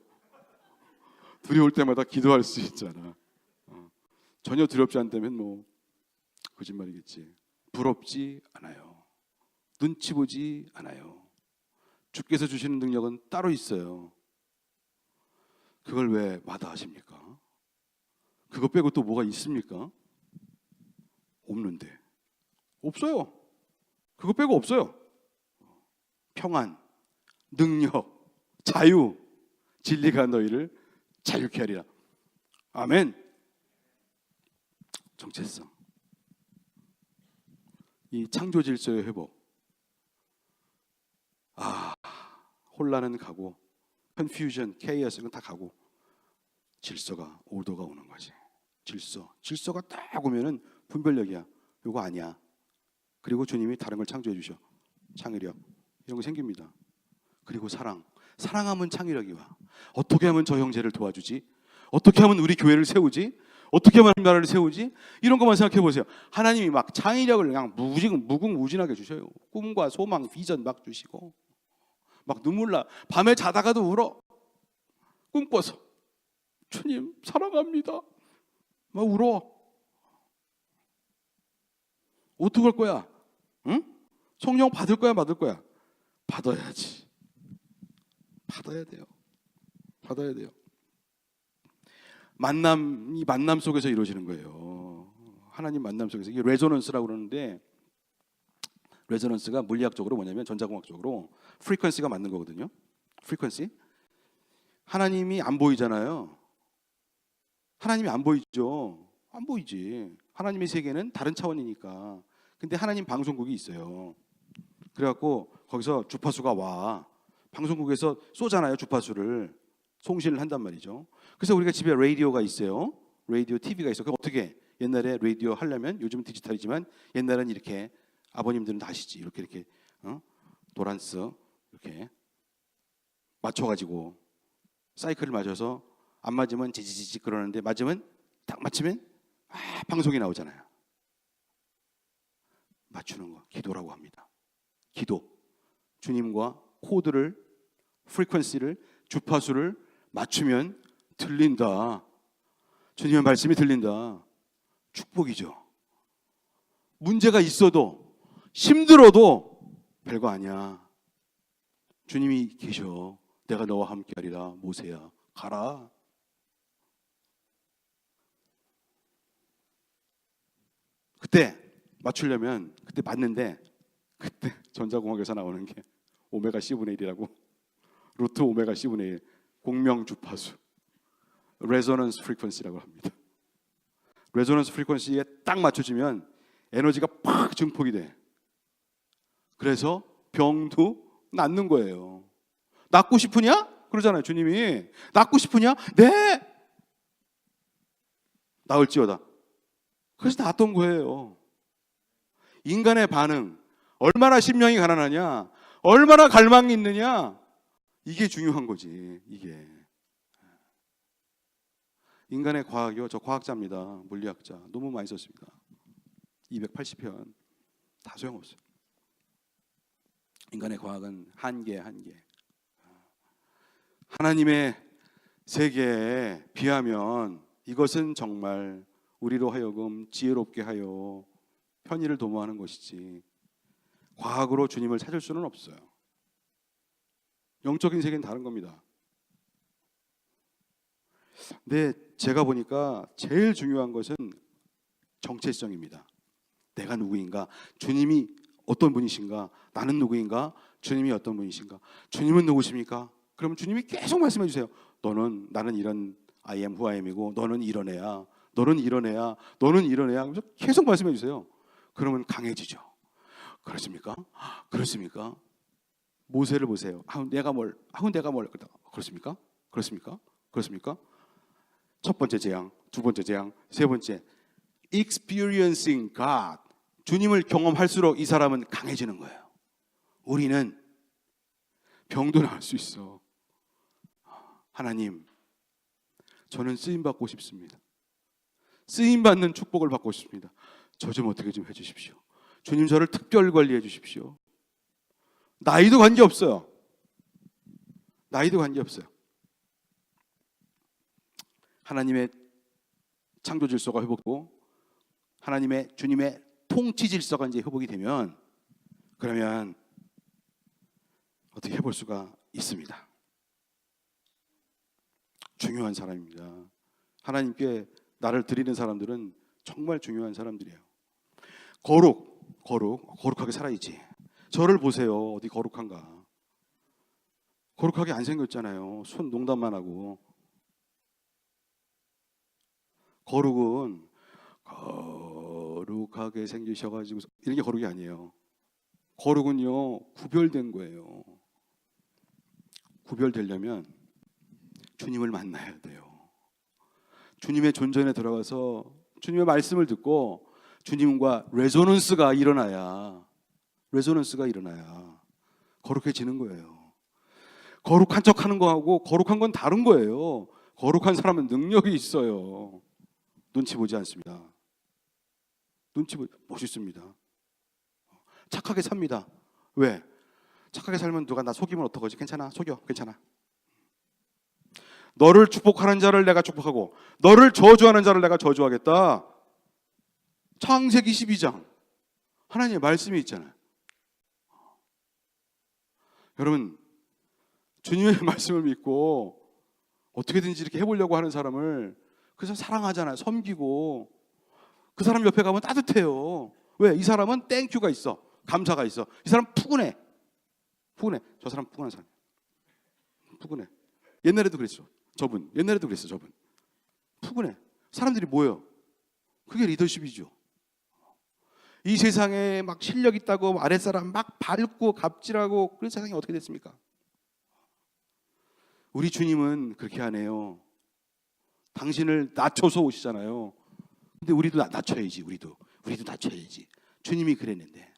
두려울 때마다 기도할 수 있잖아. 전혀 두렵지 않다면 뭐 거짓말이겠지. 부럽지 않아요. 눈치 보지 않아요. 주께서 주시는 능력은 따로 있어요. 그걸 왜 마다하십니까? 그거 빼고 또 뭐가 있습니까? 없는데. 없어요. 그거 빼고 없어요. 평안, 능력, 자유, 진리가 너희를 자유케 하리라. 아멘. 정체성. 이 창조 질서의 회복. 혼란은 가고, confusion, chaos는 다 가고, 질서가, 오더가 오는 거지. 질서가 딱 오면은 분별력이야. 이거 아니야. 그리고 주님이 다른 걸 창조해 주셔. 창의력. 이런 거 생깁니다. 그리고 사랑하면 창의력이 와. 어떻게 하면 저 형제를 도와주지? 어떻게 하면 우리 교회를 세우지? 어떻게 하면 나라를 세우지? 이런 것만 생각해 보세요. 하나님이 막 창의력을 그냥 무궁무진하게 주셔요. 꿈과 소망, 비전 막 주시고 막 눈물 나. 밤에 자다가도 울어. 꿈꿔서 주님 사랑합니다. 막 울어. 어떡할 거야? 응? 성령 받을 거야, 받을 거야? 받아야지. 받아야 돼요. 받아야 돼요. 만남이 만남 속에서 이루어지는 거예요. 하나님 만남 속에서. 이게 레조넌스라고 그러는데, 레조넌스가 물리학적으로 뭐냐면 전자공학적으로 프리퀀시가 맞는 거거든요. 프리퀀시. 하나님이 안 보이잖아요. 하나님이 안 보이죠. 안 보이지. 하나님의 세계는 다른 차원이니까. 근데 하나님 방송국이 있어요. 그래갖고 거기서 주파수가 와. 방송국에서 쏘잖아요, 주파수를. 송신을 한단 말이죠. 그래서 우리가 집에 라디오가 있어요. 라디오, TV가 있어. 그럼 어떻게? 옛날에 라디오 하려면, 요즘은 디지털이지만 옛날엔 이렇게, 아버님들은 다 아시지. 이렇게 도란스 이렇게 맞춰가지고 사이클을 맞춰서 안 맞으면 지지지지 그러는데 맞으면 딱 맞추면 방송이 나오잖아요. 맞추는 거 기도라고 합니다. 기도. 주님과 코드를, 프리퀀시를, 주파수를 맞추면 들린다. 주님의 말씀이 들린다. 축복이죠. 문제가 있어도 힘들어도 별거 아니야. 주님이 계셔. 내가 너와 함께하리라. 모세야 가라. 그때 맞추려면, 그때 맞는데, 그때 전자공학에서 나오는 게 오메가 C분의 1이라고, 루트 오메가 C분의 1, 공명 주파수, 레조넌스 프리퀀시라고 합니다. 레조넌스 프리퀀시에 딱 맞춰지면 에너지가 팍 증폭이 돼. 그래서 병도 낫는 거예요. 낫고 싶으냐? 그러잖아요, 주님이. 낫고 싶으냐? 네! 나을지어다. 그래서 낫던 거예요. 인간의 반응, 얼마나 심령이 가난하냐, 얼마나 갈망이 있느냐, 이게 중요한 거지. 이게 인간의 과학이요. 저 과학자입니다. 물리학자. 너무 많이 썼습니다. 280편 다 소용없어요. 인간의 과학은 한계. 하나님의 세계에 비하면 이것은 정말 우리로 하여금 지혜롭게 하여 편의를 도모하는 것이지, 과학으로 주님을 찾을 수는 없어요. 영적인 세계는 다른 겁니다. 근데 제가 보니까 제일 중요한 것은 정체성입니다. 내가 누구인가? 주님이 어떤 분이신가? 나는 누구인가? 주님이 어떤 분이신가? 주님은 누구십니까? 그럼 주님이 계속 말씀해 주세요. 나는 이런 I am who I am이고, 너는 이런 애야. 너는 이런 애야. 너는 이런 애야. 그래서 계속 말씀해 주세요. 그러면 강해지죠. 그렇습니까? 그렇습니까? 모세를 보세요. 내가 뭘? 그렇습니까? 그렇습니까? 그렇습니까? 첫 번째 재앙, 두 번째 재앙, 세 번째, experiencing God. 주님을 경험할수록 이 사람은 강해지는 거예요. 우리는 병도 나을 수 있어. 하나님, 저는 쓰임 받고 싶습니다. 쓰임 받는 축복을 받고 싶습니다. 저 좀 어떻게 좀 해주십시오. 주님, 저를 특별 관리해 주십시오. 나이도 관계없어요. 나이도 관계없어요. 하나님의 창조 질서가 회복되고 주님의 통치 질서가 이제 회복이 되면, 그러면 어떻게 해볼 수가 있습니다. 중요한 사람입니다. 하나님께 나를 드리는 사람들은 정말 중요한 사람들이에요. 거룩하게 살아야지. 저를 보세요. 어디 거룩한가? 거룩하게 안 생겼잖아요. 손 농담만 하고. 거룩은 거룩하게 생기셔가지고 이런 게 거룩이 아니에요. 거룩은요, 구별된 거예요. 구별되려면 주님을 만나야 돼요. 주님의 존전에 들어가서 주님의 말씀을 듣고 주님과 레조넌스가 일어나야 거룩해지는 거예요. 거룩한 척하는 거하고 거룩한 건 다른 거예요. 거룩한 사람은 능력이 있어요. 눈치 보지 않습니다. 멋있습니다. 착하게 삽니다. 왜? 착하게 살면 누가 나 속이면 어떡하지? 괜찮아, 속여, 괜찮아. 너를 축복하는 자를 내가 축복하고 너를 저주하는 자를 내가 저주하겠다. 창세기 12장 하나님의 말씀이 있잖아요. 여러분, 주님의 말씀을 믿고 어떻게든지 이렇게 해보려고 하는 사람을 그래서 사랑하잖아요. 섬기고 그 사람 옆에 가면 따뜻해요. 왜? 이 사람은 땡큐가 있어. 감사가 있어. 이 사람 푸근해. 저 사람 푸근한 사람. 푸근해. 옛날에도 그랬어. 옛날에도 그랬어. 저분 푸근해. 사람들이 뭐예요? 그게 리더십이죠. 이 세상에 막 실력 있다고 아랫사람 막 밟고 갑질하고 그런 세상이 어떻게 됐습니까? 우리 주님은 그렇게 안 해요. 당신을 낮춰서 오시잖아요. 근데 우리도 낮춰야지. 우리도 낮춰야지. 주님이 그랬는데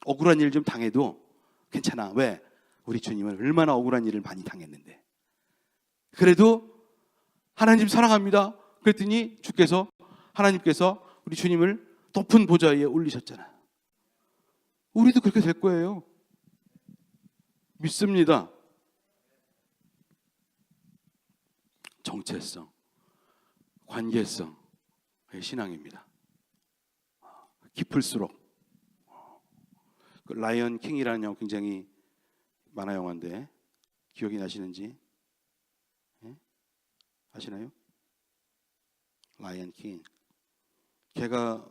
억울한 일 좀 당해도 괜찮아. 왜? 우리 주님은 얼마나 억울한 일을 많이 당했는데 그래도 하나님 사랑합니다. 그랬더니 하나님께서 우리 주님을 높은 보좌 위에 올리셨잖아요. 우리도 그렇게 될 거예요. 믿습니다. 정체성, 관계성, 신앙입니다. 깊을수록 그 라이언 킹이라는 영화 굉장히 만화 영화인데 기억이 나시는지 아시나요? 라이언 킹. 걔가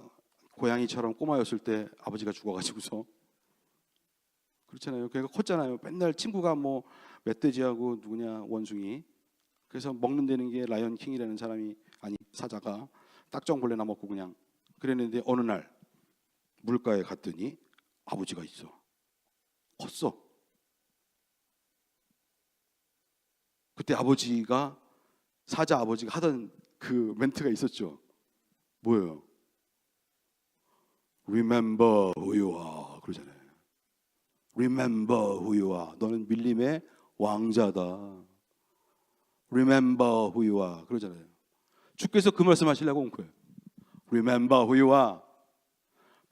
고양이처럼 꼬마였을 때 아버지가 죽어가지고서 그렇잖아요. 걔가 컸잖아요. 맨날 친구가 뭐 멧돼지하고 누구냐 원숭이. 그래서 먹는 데는 게 라이언 킹이라는 사자가 딱정벌레나 먹고 그냥 그랬는데 어느 날 물가에 갔더니 아버지가 있어. 컸어. 그때 사자 아버지가 하던 그 멘트가 있었죠. 뭐예요? Remember who you are 그러잖아요. Remember who you are. 너는 밀림의 왕자다. Remember who you are 그러잖아요. 주께서 그 말씀하시려고 온 거예요. Remember who you are.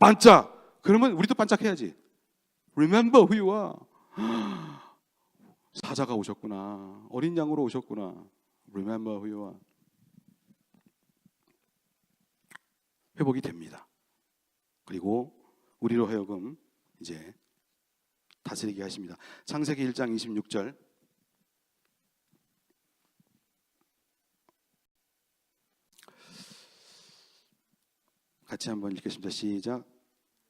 반짝. 그러면 우리도 반짝해야지. Remember who you are. 사자가 오셨구나. 어린 양으로 오셨구나. Remember who you are. 회복이 됩니다. 그리고 우리로 하여금 이제 다스리게 하십니다. 창세기 1장 26절 같이 한번 읽겠습니다. 시작.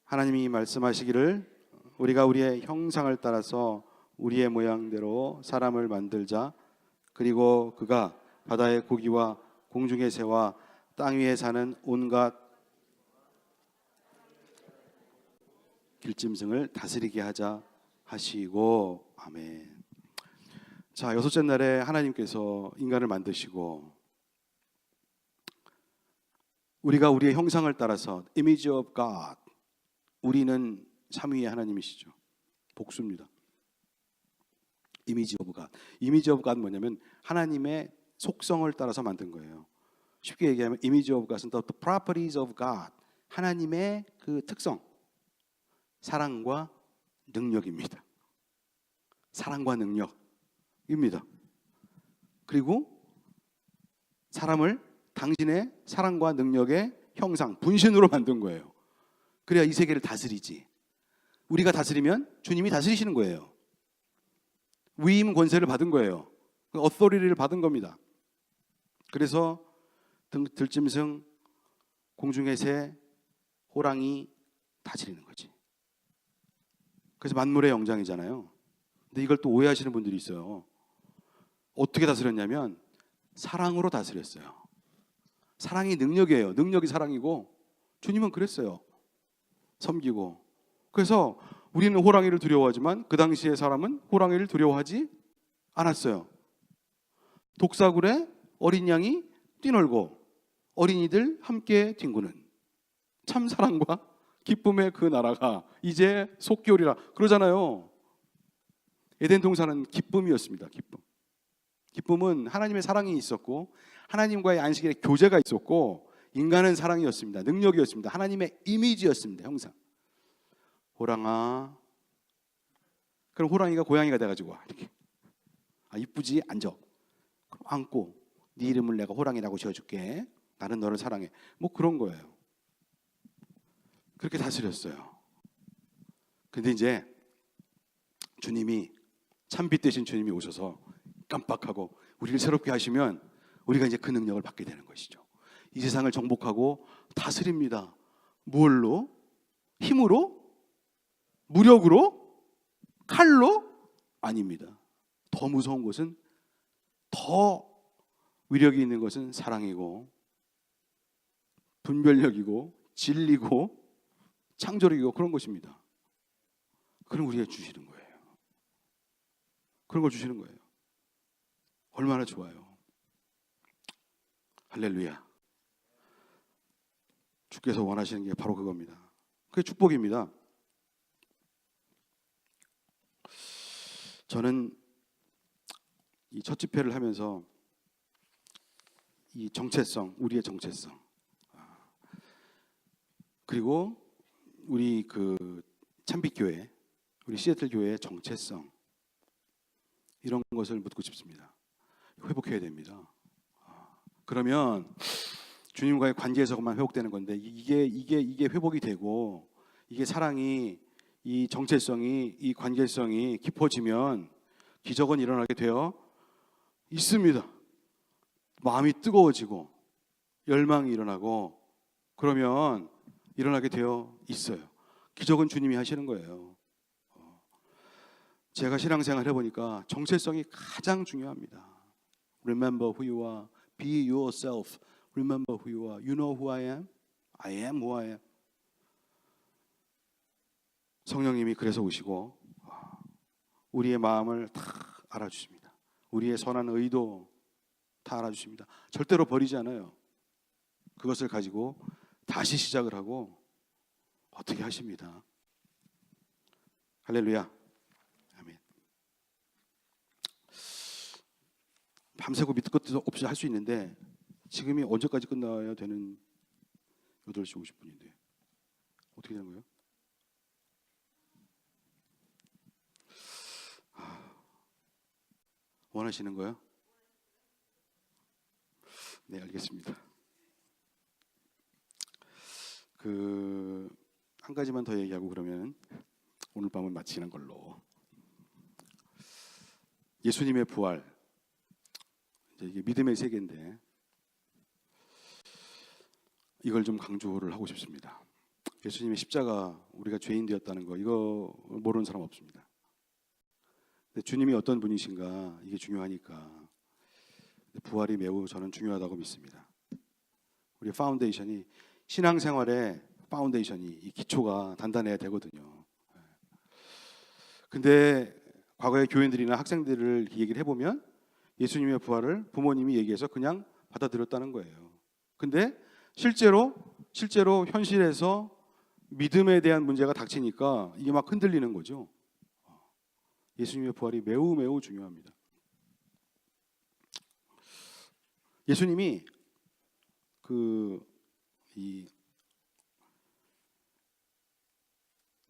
하나님이 말씀하시기를 우리가 우리의 형상을 따라서 우리의 모양대로 사람을 만들자. 그리고 그가 바다의 고기와 공중의 새와 땅 위에 사는 온갖 길짐승을 다스리게 하자 하시고. 아멘. 자, 여섯째 날에 하나님께서 인간을 만드시고 우리가 우리의 형상을 따라서 Image of God. 우리는 삼위의 하나님이시죠. 복수입니다. Image of God. Image of God 뭐냐면 하나님의 속성을 따라서 만든 거예요. 쉽게 얘기하면 Image of God은 the properties of God. 하나님의 그 특성, 사랑과 능력입니다. 사랑과 능력입니다. 그리고 사람을 당신의 사랑과 능력의 형상, 분신으로 만든 거예요. 그래야 이 세계를 다스리지. 우리가 다스리면 주님이 다스리시는 거예요. 위임 권세를 받은 거예요. 어토리티를 받은 겁니다. 그래서 들짐승, 공중의 새, 호랑이 다스리는 거지. 그래서 만물의 영장이잖아요. 근데 이걸 또 오해하시는 분들이 있어요. 어떻게 다스렸냐면 사랑으로 다스렸어요. 사랑이 능력이에요. 능력이 사랑이고 주님은 그랬어요. 섬기고. 그래서 우리는 호랑이를 두려워하지만 그 당시의 사람은 호랑이를 두려워하지 않았어요. 독사굴에 어린 양이 뛰놀고 어린이들 함께 뒹구는 참 사랑과 기쁨의 그 나라가 이제 속기오리라 그러잖아요. 에덴 동산은 기쁨이었습니다. 기쁨은 하나님의 사랑이 있었고 하나님과의 안식일의 교제가 있었고 인간은 사랑이었습니다. 능력이었습니다. 하나님의 이미지였습니다. 형상. 호랑아, 그럼 호랑이가 고양이가 돼가지고 이렇게 이쁘지? 앉아. 그럼 안고 네 이름을 내가 호랑이라고 지어줄게. 나는 너를 사랑해. 뭐 그런 거예요. 그렇게 다스렸어요. 근데 이제 주님이 참빛 대신 주님이 오셔서 깜빡하고 우리를 새롭게 하시면 우리가 이제 그 능력을 받게 되는 것이죠. 이 세상을 정복하고 다스립니다. 뭘로? 힘으로? 무력으로? 칼로? 아닙니다. 더 무서운 것은, 더 위력이 있는 것은 사랑이고 분별력이고 진리고 창조력이고 그런 것입니다. 그런 걸 우리에게 주시는 거예요. 그런 걸 주시는 거예요. 얼마나 좋아요. 할렐루야. 주께서 원하시는 게 바로 그겁니다. 그게 축복입니다. 저는 이 첫 집회를 하면서 이 정체성, 우리의 정체성, 그리고 우리 그 참빛교회, 우리 시애틀 교회의 정체성, 이런 것을 묻고 싶습니다. 회복해야 됩니다. 그러면 주님과의 관계에서만 회복되는 건데 이게 회복이 되고 이게 사랑이, 이 정체성이, 이 관계성이 깊어지면 기적은 일어나게 되어 있습니다. 마음이 뜨거워지고 열망이 일어나고 그러면 일어나게 되어 있어요. 기적은 주님이 하시는 거예요. 제가 신앙생활 해보니까 정체성이 가장 중요합니다. Remember who you are. Be yourself. Remember who you are. You know who I am. I am who I am. 성령님이 그래서 오시고 우리의 마음을 다 알아주십니다. 우리의 선한 의도 다 알아주십니다. 절대로 버리지 않아요. 그것을 가지고 다시 시작을 하고 어떻게 하십니다. 할렐루야. 아멘. 밤새고 밑도 끝도 없이 할 수 있는데 지금이 언제까지 끝나야 되는 8시 50분인데 어떻게 되는 거예요? 원하시는 거예요? 네, 알겠습니다. 한 가지만 더 얘기하고 그러면 오늘 밤은 마치는 걸로. 예수님의 부활, 이게 믿음의 세계인데 이걸 좀 강조를 하고 싶습니다. 예수님의 십자가, 우리가 죄인 되었다는 거, 이거 모르는 사람 없습니다. 근데 주님이 어떤 분이신가, 이게 중요하니까 부활이 매우 저는 중요하다고 믿습니다. 우리 파운데이션이, 신앙생활의 파운데이션이, 이 기초가 단단해야 되거든요. 근데 과거의 교인들이나 학생들을 얘기를 해보면 예수님의 부활을 부모님이 얘기해서 그냥 받아들였다는 거예요. 근데 실제로 현실에서 믿음에 대한 문제가 닥치니까 이게 막 흔들리는 거죠. 예수님의 부활이 매우 매우 중요합니다. 예수님이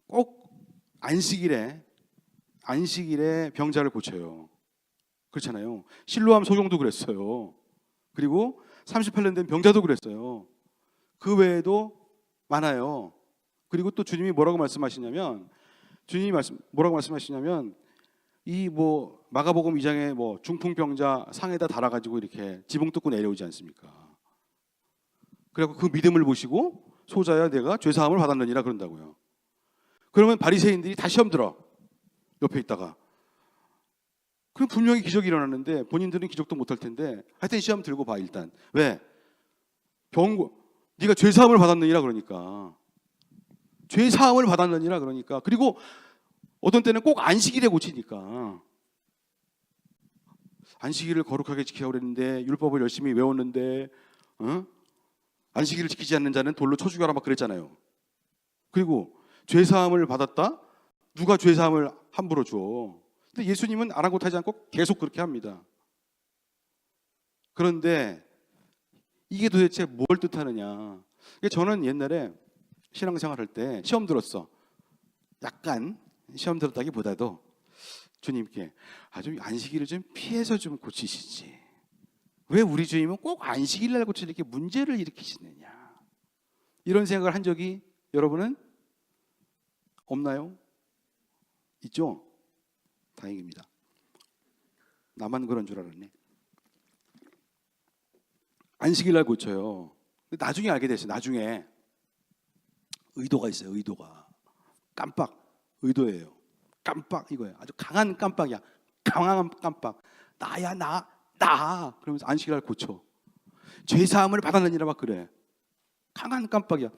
꼭 안식일에 병자를 고쳐요. 그렇잖아요. 실로암 소종도 그랬어요. 그리고 38년 된 병자도 그랬어요. 그 외에도 많아요. 그리고 또 주님이 뭐라고 말씀하시냐면 이 마가복음 2장에 중풍병자 상에다 달아가지고 이렇게 지붕 뚫고 내려오지 않습니까? 그래서 그 믿음을 보시고 소자야 내가 죄사함을 받았느니라 그런다고요. 그러면 바리새인들이 다 시험 들어 옆에 있다가, 그럼 분명히 기적이 일어났는데 본인들은 기적도 못할 텐데 하여튼 시험 들고 봐. 일단 왜? 네가 죄사함을 받았느니라 그러니까. 죄사함을 받았느니라 그러니까. 그리고 어떤 때는 꼭 안식일에 고치니까. 안식일을 거룩하게 지키라고 그랬는데, 율법을 열심히 외웠는데 안식일을 지키지 않는 자는 돌로 쳐 죽여라 막 그랬잖아요. 그리고 죄사함을 받았다? 누가 죄사함을 함부로 줘? 근데 예수님은 아랑곳하지 않고 계속 그렇게 합니다. 그런데 이게 도대체 뭘 뜻하느냐? 저는 옛날에 신앙생활 할 때 시험 들었어. 약간 시험 들었다기보다도 주님께 좀 안식일을 좀 피해서 좀 고치시지. 왜 우리 주님은 꼭 안식일 날 고치려 이렇게 문제를 일으키시느냐. 이런 생각을 한 적이 여러분은 없나요? 있죠? 다행입니다. 나만 그런 줄 알았네. 안식일 날 고쳐요. 나중에 알게 됐어요. 나중에 의도가 있어요. 의도가 깜빡 의도예요. 깜빡 이거예요. 아주 강한 깜빡이야. 강한 깜빡. 나야 나 그러면서 안식일 날 고쳐. 죄사함을 받았느니라 막 그래. 강한 깜빡이야.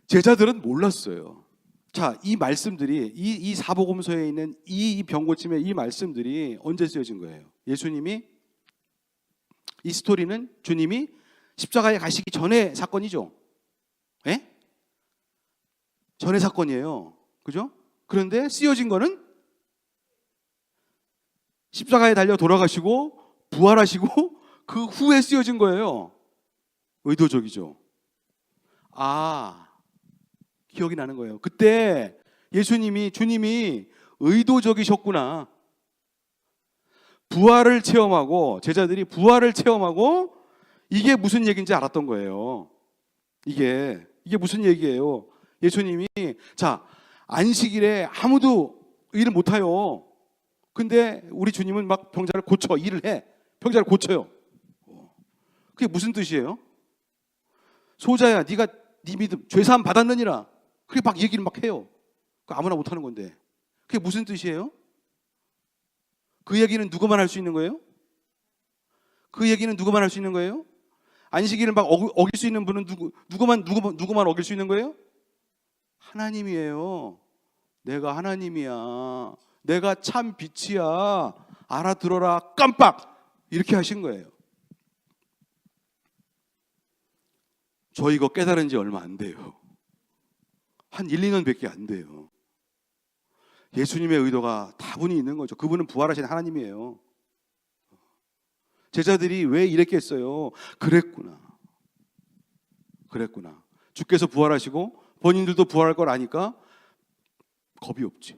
제자들은 몰랐어요. 자, 이 말씀들이 이 사복음서에 있는 이 병고침의 이 말씀들이 언제 쓰여진 거예요? 예수님이 이 스토리는 주님이 십자가에 가시기 전의 사건이죠. 예? 전의 사건이에요. 그죠? 그런데 쓰여진 거는 십자가에 달려 돌아가시고 부활하시고 그 후에 쓰여진 거예요. 의도적이죠. 기억이 나는 거예요. 그때 주님이 의도적이셨구나. 부활을 체험하고 제자들이 부활을 체험하고 이게 무슨 얘기인지 알았던 거예요. 이게 무슨 얘기예요? 예수님이 자, 안식일에 아무도 일을 못 해요. 근데 우리 주님은 막 병자를 고쳐 일을 해. 병자를 고쳐요. 그게 무슨 뜻이에요? 소자야, 네가 네 믿음 죄사함 받았느니라. 그렇게 막 얘기를 막 해요. 아무나 못 하는 건데. 그게 무슨 뜻이에요? 그 얘기는 누구만 할 수 있는 거예요? 그 얘기는 누구만 할 수 있는 거예요? 안식일을 막 어길 수 있는 분은 누구만 어길 수 있는 거예요? 하나님이에요. 내가 하나님이야. 내가 참 빛이야. 알아들어라. 깜빡. 이렇게 하신 거예요. 저 이거 깨달은 지 얼마 안 돼요. 한 1, 2년 밖에 안 돼요. 예수님의 의도가 다분히 있는 거죠. 그분은 부활하신 하나님이에요. 제자들이 왜 이랬겠어요? 그랬구나. 주께서 부활하시고 본인들도 부활할 걸 아니까 겁이 없지.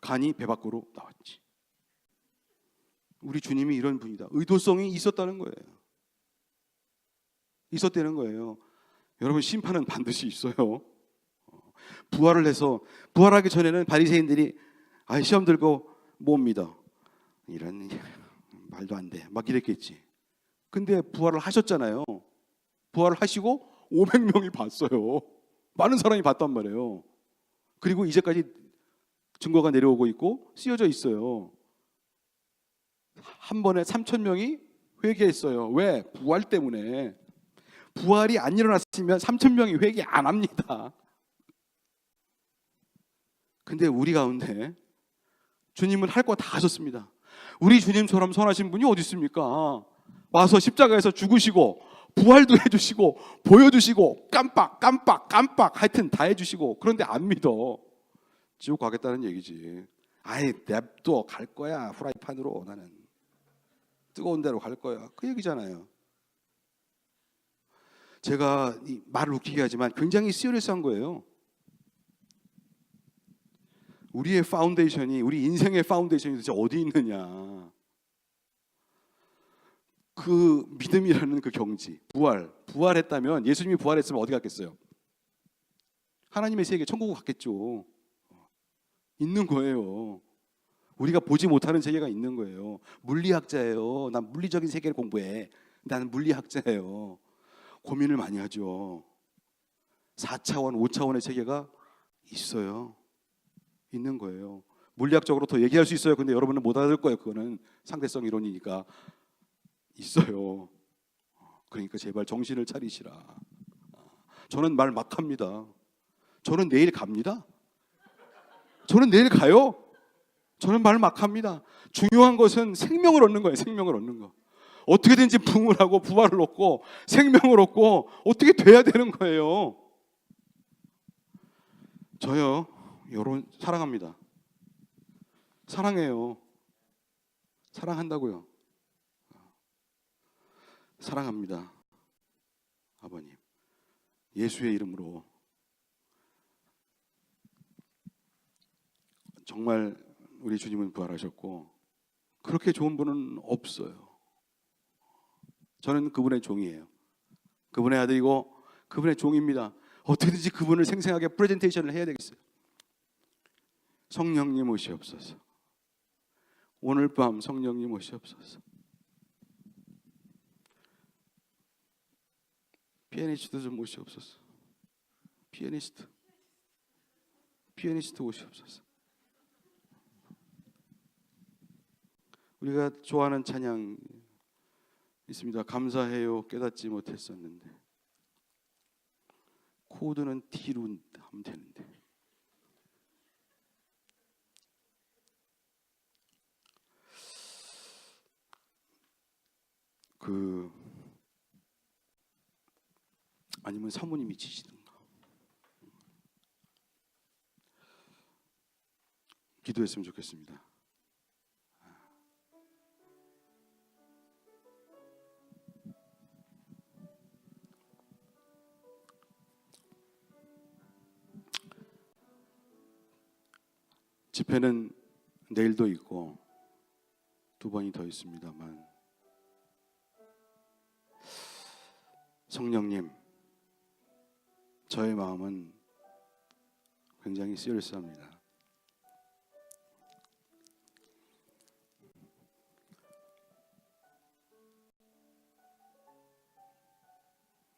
간이 배 밖으로 나왔지. 우리 주님이 이런 분이다. 의도성이 있었다는 거예요. 있었다는 거예요. 여러분, 심판은 반드시 있어요. 부활을 해서 부활하기 전에는 바리새인들이 시험 들고 못 믿어. 이런 말도 안 돼. 막 이랬겠지. 근데 부활을 하셨잖아요. 부활을 하시고 500명이 봤어요. 많은 사람이 봤단 말이에요. 그리고 이제까지 증거가 내려오고 있고 쓰여져 있어요. 한 번에 3,000명이 회개했어요. 왜? 부활 때문에. 부활이 안 일어났으면 3,000명이 회개 안 합니다. 근데 우리 가운데 주님은 할 거 다 하셨습니다. 우리 주님처럼 선하신 분이 어디 있습니까? 와서 십자가에서 죽으시고 부활도 해주시고 보여주시고 깜빡 하여튼 다 해주시고, 그런데 안 믿어. 지옥 가겠다는 얘기지. 냅둬 갈 거야. 후라이팬으로 나는 뜨거운 데로 갈 거야. 그 얘기잖아요. 제가 말을 웃기게 하지만 굉장히 시리어스한 거예요. 우리의 파운데이션이, 우리 인생의 파운데이션이 도대체 어디 있느냐. 그 믿음이라는 그 경지, 부활했다면, 예수님이 부활했으면 어디 갔겠어요? 하나님의 세계, 천국을 갔겠죠. 있는 거예요. 우리가 보지 못하는 세계가 있는 거예요. 물리학자예요. 난 물리적인 세계를 공부해. 나는 물리학자예요. 고민을 많이 하죠. 4차원, 5차원의 세계가 있어요. 있는 거예요. 물리학적으로 더 얘기할 수 있어요. 근데 여러분은 못 알아들 거예요. 그거는 상대성 이론이니까. 있어요. 그러니까 제발 정신을 차리시라. 저는 말 막 합니다. 저는 내일 갑니다. 저는 내일 가요. 저는 말 막 합니다. 중요한 것은 생명을 얻는 거예요. 생명을 얻는 거. 어떻게든지 부흥을 하고 부활을 얻고 생명을 얻고 어떻게 돼야 되는 거예요. 저요, 여론 사랑합니다. 사랑해요. 사랑한다고요. 사랑합니다. 아버님, 예수의 이름으로 정말 우리 주님은 부활하셨고 그렇게 좋은 분은 없어요. 저는 그분의 종이에요. 그분의 아들이고 그분의 종입니다. 어떻게든지 그분을 생생하게 프레젠테이션을 해야 되겠어요. 성령님 오시옵소서. 오늘 밤 성령님 오시옵소서. 피아니스트 좀 오시옵소서. 피아니스트 오시옵소서. 우리가 좋아하는 찬양 있습니다. 감사해요 깨닫지 못했었는데. 코드는 D로 하면 되는데. 아니면 사모님이 치시든가. 기도했으면 좋겠습니다. 집회는 내일도 있고 2번이 더 있습니다만, 성령님, 저의 마음은 굉장히 시리어스합니다.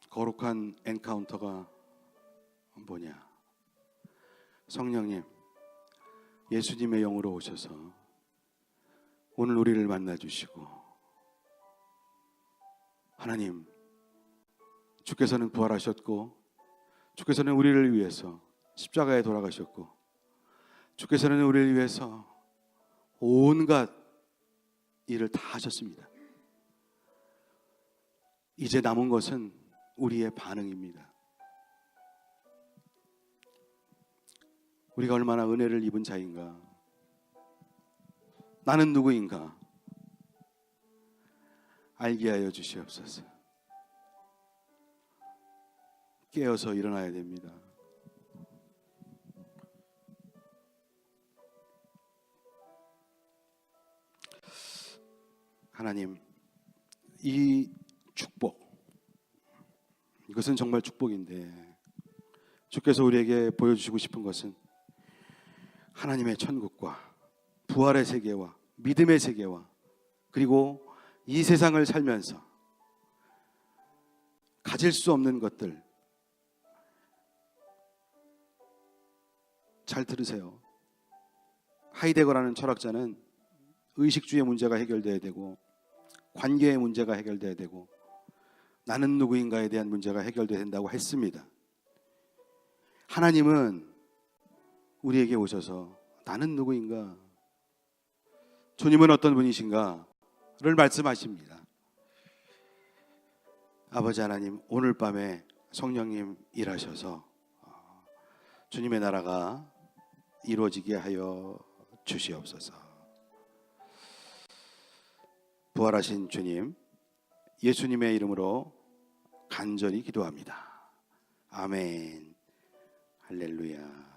거룩한 엔카운터가 뭐냐? 성령님, 예수님의 영으로 오셔서 오늘 우리를 만나주시고, 하나님, 주께서는 부활하셨고 주께서는 우리를 위해서 십자가에 돌아가셨고 주께서는 우리를 위해서 온갖 일을 다 하셨습니다. 이제 남은 것은 우리의 반응입니다. 우리가 얼마나 은혜를 입은 자인가, 나는 누구인가 알게 하여 주시옵소서. 깨어서 일어나야 됩니다. 하나님, 이 축복, 이것은 정말 축복인데 주께서 우리에게 보여주시고 싶은 것은 하나님의 천국과 부활의 세계와 믿음의 세계와 그리고 이 세상을 살면서 가질 수 없는 것들, 잘 들으세요. 하이데거라는 철학자는 의식주의 문제가 해결돼야 되고 관계의 문제가 해결돼야 되고 나는 누구인가에 대한 문제가 해결돼야 된다고 했습니다. 하나님은 우리에게 오셔서 나는 누구인가, 주님은 어떤 분이신가를 말씀하십니다. 아버지 하나님, 오늘 밤에 성령님 일하셔서 주님의 나라가 이루어지게 하여 주시옵소서. 부활하신 주님, 예수님의 이름으로 간절히 기도합니다. 아멘. 할렐루야.